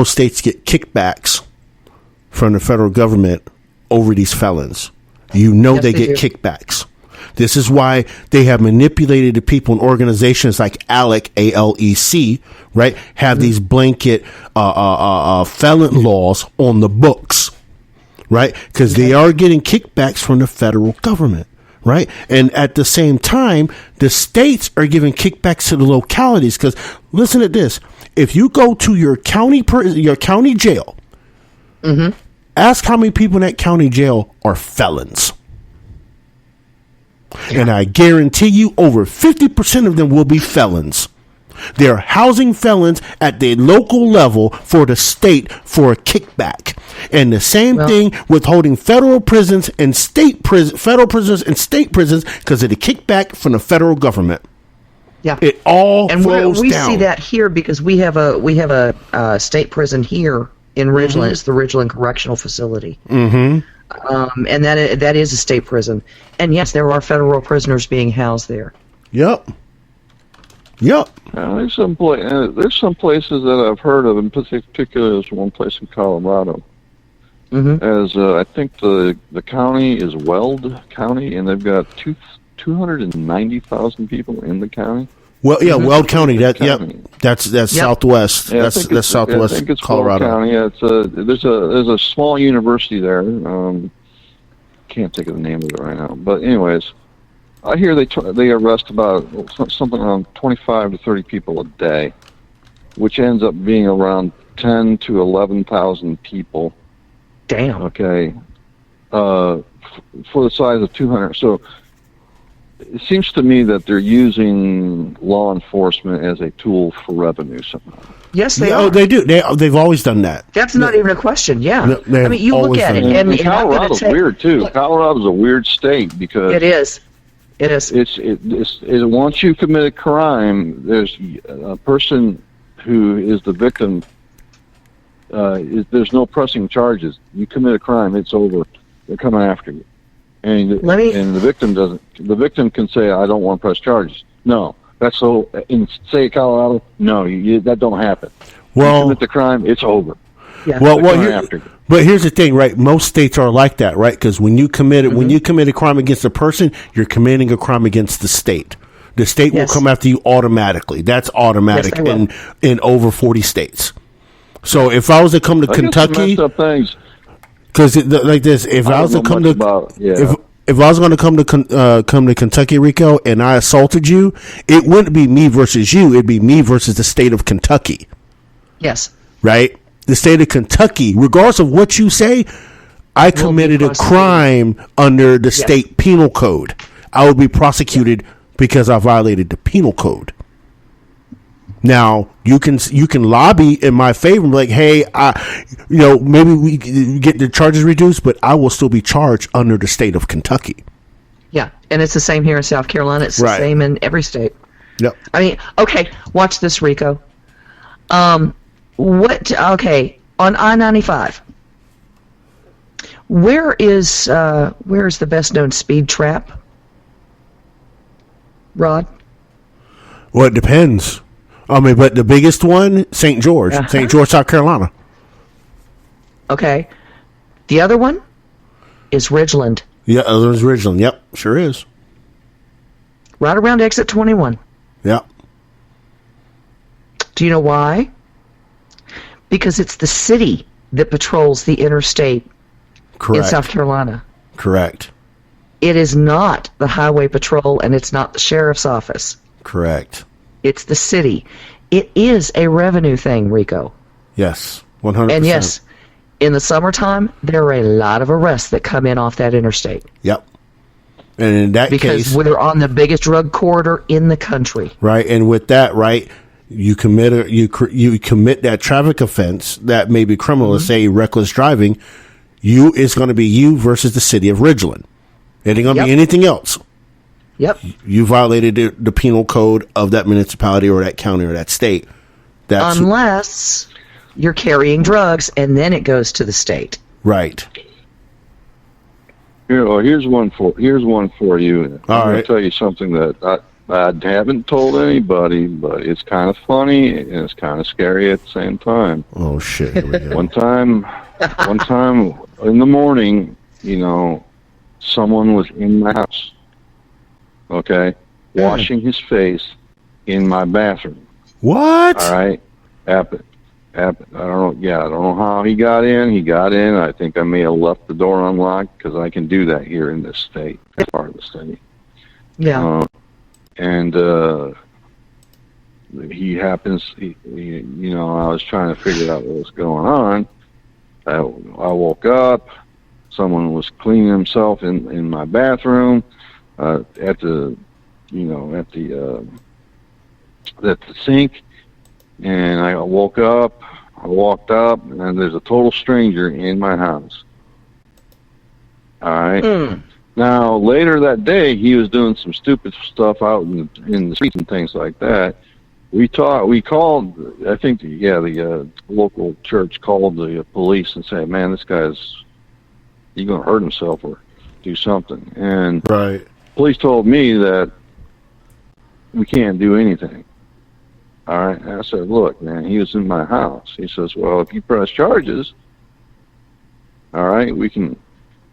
States get kickbacks from the federal government over these felons. They get kickbacks. This is why they have manipulated the people in organizations like ALEC, ALEC, right? Have these blanket felon laws on the books, right? Because they are getting kickbacks from the federal government. Right. And at the same time, the states are giving kickbacks to the localities. Because listen to this. If you go to your county jail, ask how many people in that county jail are felons. Yeah. And I guarantee you over 50% of them will be felons. They're housing felons at the local level for the state for a kickback. And the same thing with holding federal prisons and federal prisoners and state prisons because of the kickback from the federal government. Yeah, it all flows we down. See that here because we have a state prison here in Ridgeland. It's the Ridgeland Correctional Facility. Mm-hmm. And that is a state prison. And yes, there are federal prisoners being housed there. Yep. There's some places that I've heard of, in particular, there's one place in Colorado. As I think the county is Weld County, and they've got 290,000 people in the county. Well, yeah, Weld County. That's southwest. Yeah, that's southwest I think it's Colorado. Weld County. Yeah, there's a small university there. Can't think of the name of it right now. But anyways, I hear they arrest about something around 25 to 30 people a day, which ends up being around 10 to 11,000 people. Damn. Okay. For the size of 200. So it seems to me that they're using law enforcement as a tool for revenue somehow. Yes, they are. Oh, they do. They've always done that. That's not even a question. Yeah. I mean, you look at it, and Colorado's weird too. Colorado's a weird state because it is. It's once you commit a crime, there's a person who is the victim. There's no pressing charges. You commit a crime, it's over. They're coming after you, and the victim doesn't. The victim can say, "I don't want to press charges." No, that's so. In say Colorado, no, that don't happen. Well, you commit the crime, it's over. Yeah. But here's the thing, right? Most states are like that, right? Because when you commit a crime against a person, you're committing a crime against the state. The state will come after you automatically. That's automatic in over 40 states. So if I was to come to Kentucky, because like this, if I was to come to if I was going to come to Kentucky, Rico, and I assaulted you, it wouldn't be me versus you. It'd be me versus the state of Kentucky. Yes. Right. The state of Kentucky, regardless of what you say, I committed a crime under the state penal code. I would be prosecuted because I violated the penal code. Now you can lobby in my favor, like, hey, maybe we get the charges reduced, but I will still be charged under the state of Kentucky. Yeah, and it's the same here in South Carolina. It's the same in every state. Yep. I mean, okay, watch this, Rico. On I-95, where is the best known speed trap? Rod? Well, it depends. I mean, but the biggest one, St. George, St. George, South Carolina. Okay. The other one is Ridgeland. Yeah, other one's Ridgeland. Yep, sure is. Right around exit 21. Yep. Do you know why? Because it's the city that patrols the interstate in South Carolina. Correct. It is not the highway patrol, and it's not the sheriff's office. Correct. It's the city. It is a revenue thing, Rico. Yes, 100%. And yes, in the summertime, there are a lot of arrests that come in off that interstate. Yep. And in that case, because we're on the biggest drug corridor in the country. Right, and with that, right, you commit you commit that traffic offense that may be criminal, let's say reckless driving. It's going to be you versus the city of Ridgeland. It ain't going to be anything else. Yep. You violated the penal code of that municipality or that county or that state. Unless you're carrying drugs, and then it goes to the state. Right. Here's one for you. I'm going to tell you something that I haven't told anybody, but it's kind of funny and it's kind of scary at the same time. Oh shit! Here we go. One time in the morning, someone was in my house. Okay, washing his face in my bathroom. What? All right, happened. I don't know. Yeah, I don't know how he got in. He got in. I think I may have left the door unlocked because I can do that here in this state, as part of the state. Yeah. And he happens. I was trying to figure out what was going on. I woke up. Someone was cleaning himself in my bathroom. At the sink, and I woke up. I walked up, and there's a total stranger in my house. All right. Now later that day, he was doing some stupid stuff out in the streets and things like that. We called. I think the local church called the police and said, "Man, this guy's going to hurt himself or do something." And right. Police told me that we can't do anything. All right. And I said, look, man, he was in my house. He says, well, if you press charges, all right, we can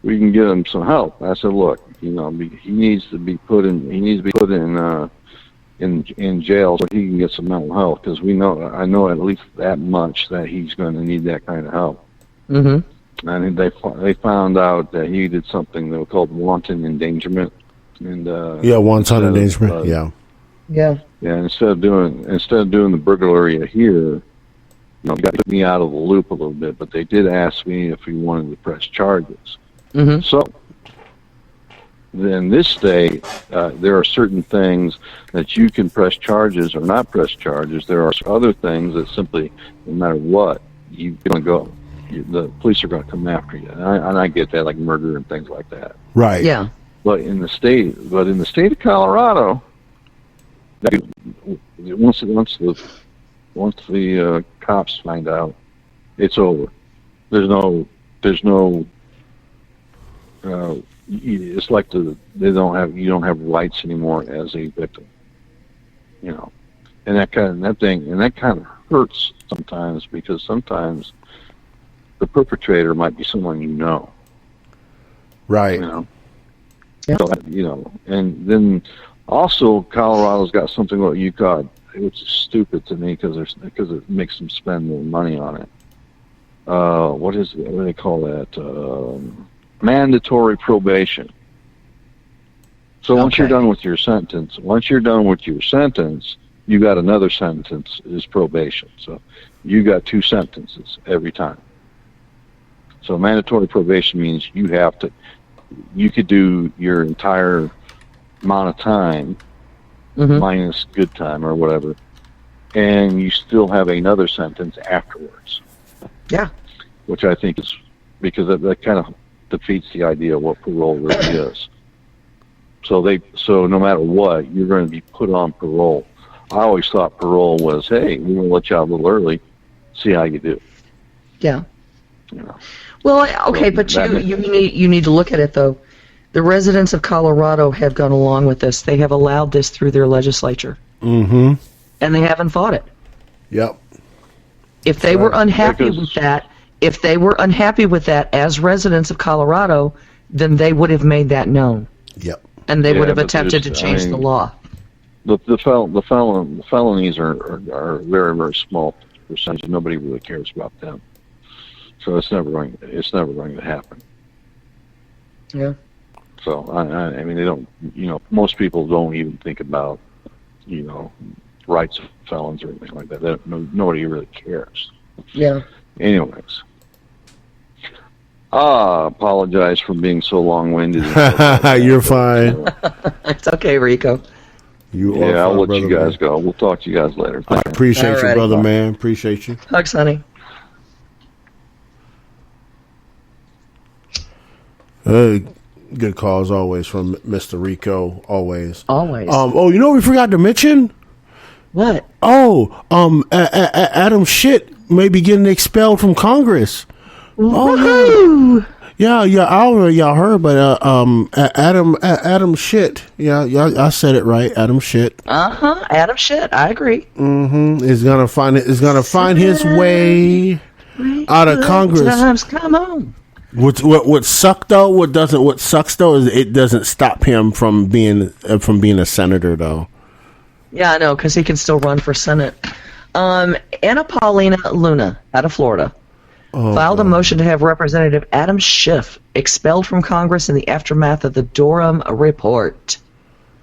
get him some help. I said, look, he needs to be put in jail so he can get some mental health, because I know at least that much that he's going to need that kind of help. Mm-hmm. And they found out that he did something that was called wanton endangerment. And wanton endangerment. Yeah. Instead of doing the burglary here, you got to put me out of the loop a little bit. But they did ask me if we wanted to press charges. Mm-hmm. So then this state, there are certain things that you can press charges or not press charges. There are other things that simply, no matter what, you're going to go. The police are going to come after you, and I get that, like murder and things like that. Right. Yeah. But in the state of Colorado, once the cops find out, it's over. There's no. It's like you don't have rights anymore as a victim. And that kind of hurts sometimes, because sometimes the perpetrator might be someone you know. Right. Yeah. So, and then also Colorado's got something what you got, which is stupid to me because it makes them spend more money on it. What do they call that? Mandatory probation. So once you're done with your sentence, you got another sentence is probation. So you got 2 sentences every time. So mandatory probation means you could do your entire amount of time minus good time or whatever, and you still have another sentence afterwards. Yeah. Which I think is, because that kind of defeats the idea of what parole really is. So no matter what, you're going to be put on parole. I always thought parole was, hey, we're going to let you out a little early, see how you do. Yeah. Well, okay, but you need to look at it, though. The residents of Colorado have gone along with this. They have allowed this through their legislature. Mm-hmm. And they haven't fought it. Yep. If they were unhappy with that as residents of Colorado, then they would have made that known. Yep. And they would have attempted to change the law. The felonies are very, very small percentage. Nobody really cares about them. So it's never going to happen. Yeah. So I mean, they don't. Most people don't even think about rights of felons or anything like that. Nobody really cares. Yeah. Anyways, apologize for being so long-winded. You're fine. It's okay, Rico. I'll let you guys go. We'll talk to you guys later. I appreciate you, brother, man. Appreciate you. Hugs, honey. Good call as always from Mr. Rico. Always. We forgot to mention. What? Adam Schiff may be getting expelled from Congress. Woohoo! Yeah. Y'all heard, but Adam Schiff. Yeah, I said it right. Adam Schiff. Adam Schiff. I agree. Mm-hmm. Is gonna find his way out of Congress. Times come on. What sucks though is it doesn't stop him from being a senator though. Yeah, I know, because he can still run for Senate. Anna Paulina Luna out of Florida filed a motion to have Representative Adam Schiff expelled from Congress in the aftermath of the Durham report.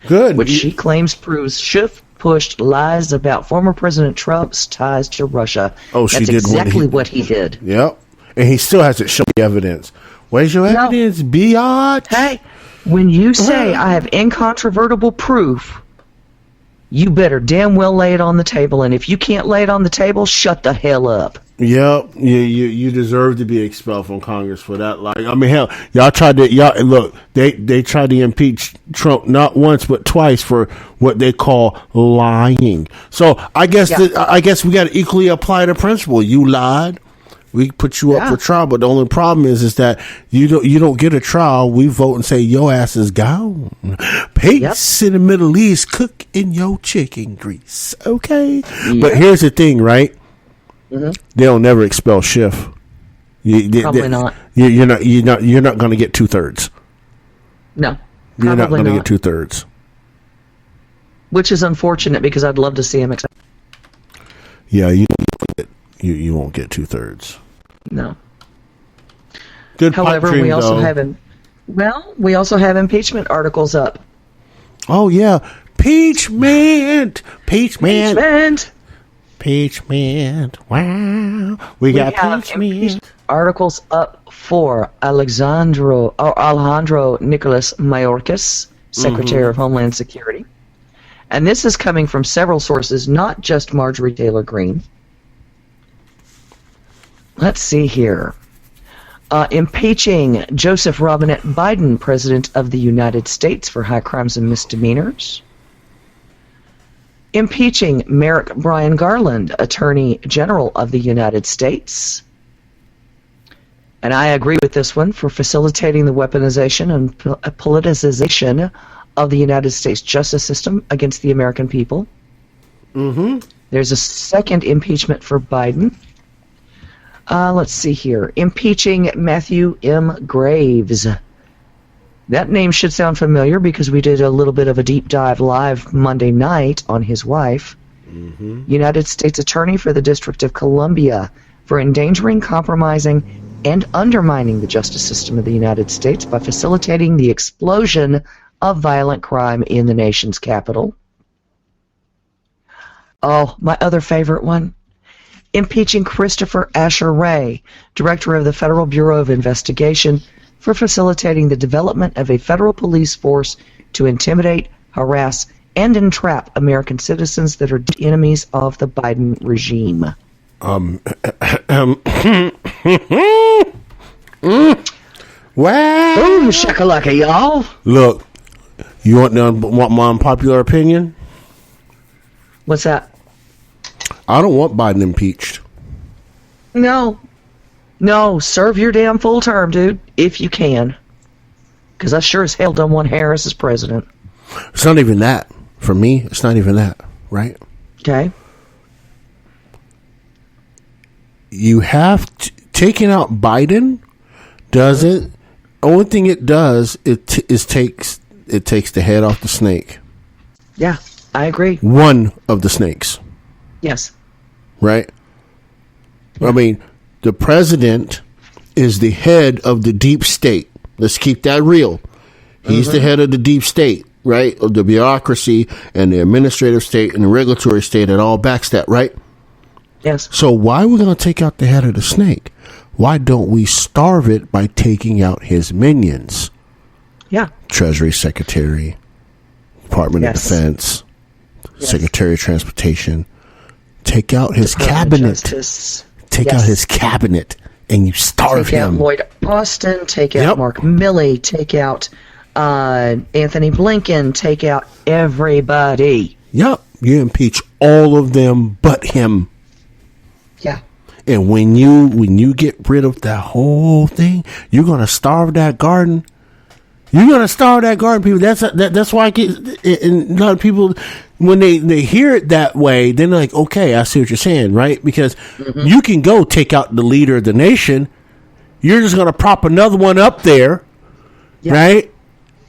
Good. Which she claims proves Schiff pushed lies about former President Trump's ties to Russia. That's exactly what he did. Yep. And he still hasn't shown the evidence. Where's your evidence, biatch? Hey, when you say I have incontrovertible proof, you better damn well lay it on the table. And if you can't lay it on the table, shut the hell up. Yep. You deserve to be expelled from Congress for that. Like, I mean, hell, y'all tried to they tried to impeach Trump not once but twice for what they call lying. So I guess we got to equally apply the principle. You lied. We put you up for trial, but the only problem is that you don't get a trial. We vote and say your ass is gone. Peace in the Middle East, cook in your chicken grease. Okay, but here's the thing, right? They'll never expel Schiff. Probably not. You're not going to get 2/3. No, you're not going to get 2/3. Which is unfortunate because I'd love to see him accept. Yeah, you won't get 2/3. No. Good. However, we also have impeachment articles up. Oh yeah, Peachmint. Wow, we got Peachmint articles up for Alejandro Nicolas Mayorkas, Secretary of Homeland Security, and this is coming from several sources, not just Marjorie Taylor Greene. Let's see here. Impeaching Joseph Robinette Biden, President of the United States, for high crimes and misdemeanors. Impeaching Merrick Brian Garland, Attorney General of the United States. And I agree with this one, for facilitating the weaponization and politicization of the United States justice system against the American people. There's a second impeachment for Biden. Let's see here. Impeaching Matthew M. Graves. That name should sound familiar because we did a little bit of a deep dive live Monday night on his wife. United States Attorney for the District of Columbia, for endangering, compromising, and undermining the justice system of the United States by facilitating the explosion of violent crime in the nation's capital. Oh, my other favorite one. Impeaching Christopher Asher Ray, Director of the Federal Bureau of Investigation, for facilitating the development of a federal police force to intimidate, harass, and entrap American citizens that are enemies of the Biden regime. Wow. Boom shakalaka, y'all. Look, you want my unpopular opinion? What's that? I don't want Biden impeached. No, serve your damn full term, dude, if you can. Because I sure as hell don't want Harris as president. It's not even that. For me, it's not even that, right? Okay. You have taking out Biden doesn't. Only thing it does is takes the head off the snake. Yeah, I agree. One of the snakes. Yes. Right? I mean, the president is the head of the deep state. Let's keep that real. He's the head of the deep state, right? Of the bureaucracy and the administrative state and the regulatory state. It all backs that, right? Yes. So why are we going to take out the head of the snake? Why don't we starve it by taking out his minions? Yeah. Treasury Secretary, Department of Defense, Secretary of Transportation. Take out his cabinet. Take out his cabinet and you starve him. Take out Lloyd Austin. Take out Mark Milley. Take out Anthony Blinken. Take out everybody. Yep. You impeach all of them but him. Yeah. And when you get rid of that whole thing, you're gonna starve that garden. You're gonna starve that garden, people. That's why I get, and a lot of people, when they hear it that way, they're like, okay, I see what you're saying, right? Because you can go take out the leader of the nation. You're just gonna prop another one up there, right?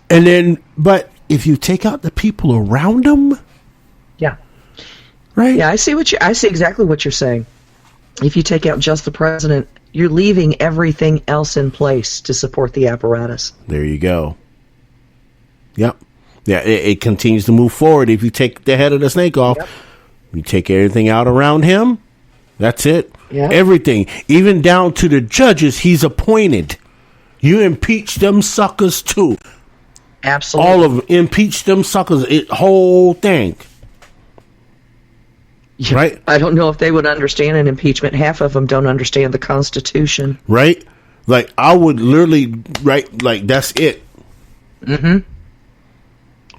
And then, but if you take out the people around them, right? Yeah, I see exactly what you're saying. If you take out just the president, you're leaving everything else in place to support the apparatus. There you go. Yep. Yeah, it continues to move forward. If you take the head of the snake off, you take everything out around him, that's it. Yep. Everything, even down to the judges he's appointed. You impeach them suckers too. Absolutely. All of them. Impeach them suckers. Whole thing. Right? I don't know if they would understand an impeachment. Half of them don't understand the Constitution. Right? Like, I would literally, right, like, that's it. And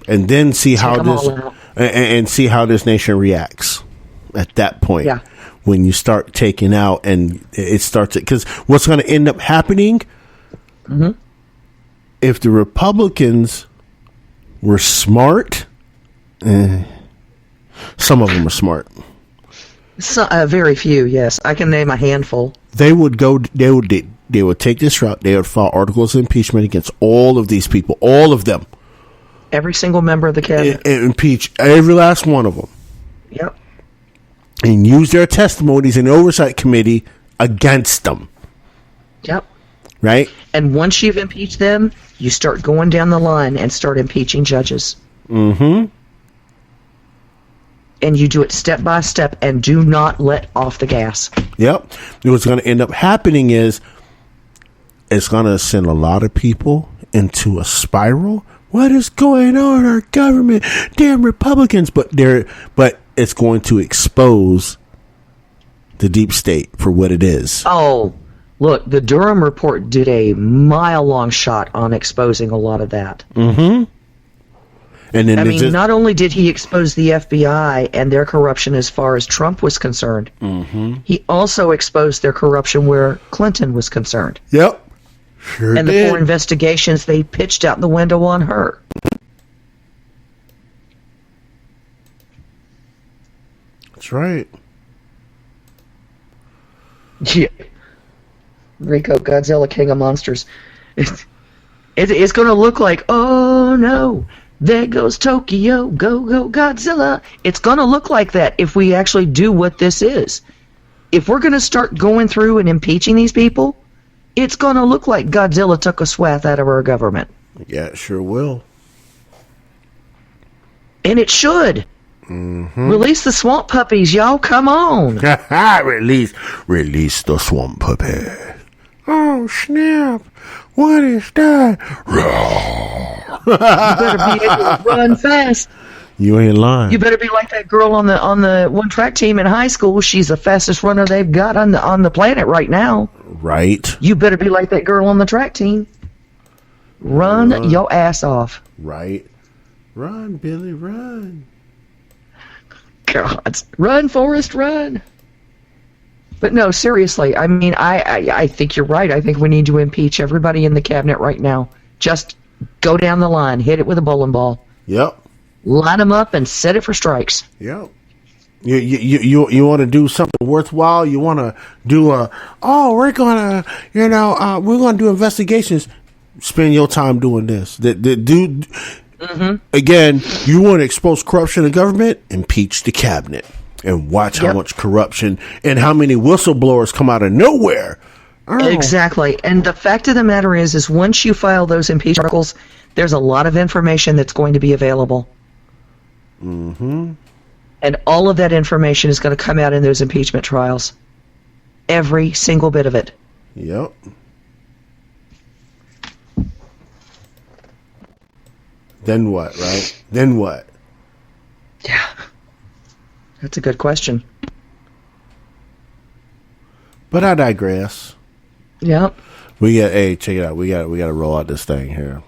then see how this, and see how this nation reacts. at that point. Yeah. When you start taking out and it starts, because what's going to end up happening, if the Republicans were smart, some of them are smart. Very few, yes. I can name a handful. They would take this route. They would file articles of impeachment against all of these people, all of them. Every single member of the cabinet. And impeach every last one of them. Yep. And use their testimonies in the oversight committee against them. Yep. Right? And once you've impeached them, you start going down the line and start impeaching judges. Mm-hmm. And you do it step by step and do not let off the gas. Yep. What's going to end up happening is it's going to send a lot of people into a spiral. What is going on in our government? Damn Republicans. But it's going to expose the deep state for what it is. Oh, look, the Durham report did a mile-long shot on exposing a lot of that. Mm-hmm. And then not only did he expose the FBI and their corruption as far as Trump was concerned, he also exposed their corruption where Clinton was concerned. Yep. Sure and the 4 investigations they pitched out the window on her. That's right. Yeah. Rico, Godzilla, King of Monsters. It's going to look like, oh no, there goes Tokyo, go Godzilla. It's going to look like that if we actually do what this is. If we're going to start going through and impeaching these people, it's going to look like Godzilla took a swath out of our government. Yeah, it sure will. And it should. Release the swamp puppies, y'all. Come on. Release the swamp puppy. Oh, snap. What is that? You better be able to run fast. You ain't lying. You better be like that girl on the one track team in high school. She's the fastest runner they've got on the planet right now. Right. You better be like that girl on the track team. Run your ass off. Right. Run, Billy, run. God, run, Forrest, run. But no, seriously, I mean, I think you're right. I think we need to impeach everybody in the cabinet right now. Just go down the line, hit it with a bowling ball. Yep. Line them up and set it for strikes. Yep. You want to do something worthwhile? You want to do we're gonna do investigations. Spend your time doing this. Again, you want to expose corruption in government? Impeach the cabinet and watch how much corruption and how many whistleblowers come out of nowhere. Oh. Exactly. And the fact of the matter is once you file those impeachment articles, there's a lot of information that's going to be available. Mm-hmm. And all of that information is going to come out in those impeachment trials. Every single bit of it. Yep. Then what, right? Then what? Yeah. That's a good question. But I digress. Yep. Check it out. We got to roll out this thing here.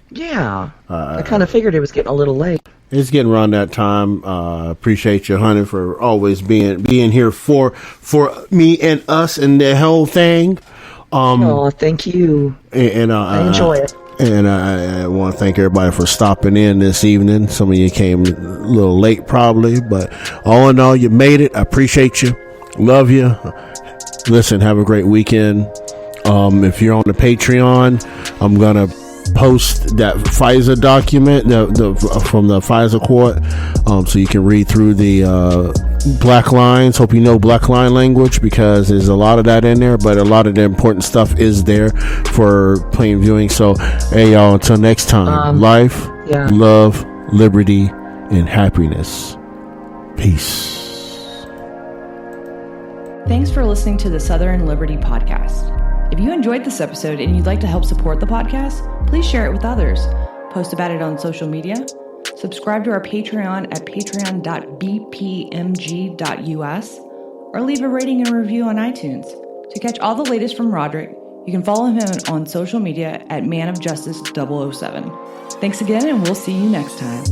Yeah. I kind of figured it was getting a little late. It's getting around that time. Appreciate you, honey, for always being here for me and us and the whole thing. Thank you. And I enjoy it. And I want to thank everybody for stopping in this evening. Some of you came a little late probably, but all in all, you made it. I appreciate you. Love you. Listen, have a great weekend. If you're on the Patreon, I'm going to post that FISA document from the FISA court, so you can read through the black lines. Hope you know black line language, because there's a lot of that in there, but a lot of the important stuff is there for plain viewing. So hey y'all, until next time, life, love, liberty, and happiness. Peace. Thanks for listening to the Southern Liberty Podcast. If you enjoyed this episode and you'd like to help support the podcast, please share it with others. Post about it on social media. Subscribe to our Patreon at patreon.bpmg.us, or leave a rating and review on iTunes. To catch all the latest from Roderick, you can follow him on social media at manofjustice007. Thanks again, and we'll see you next time.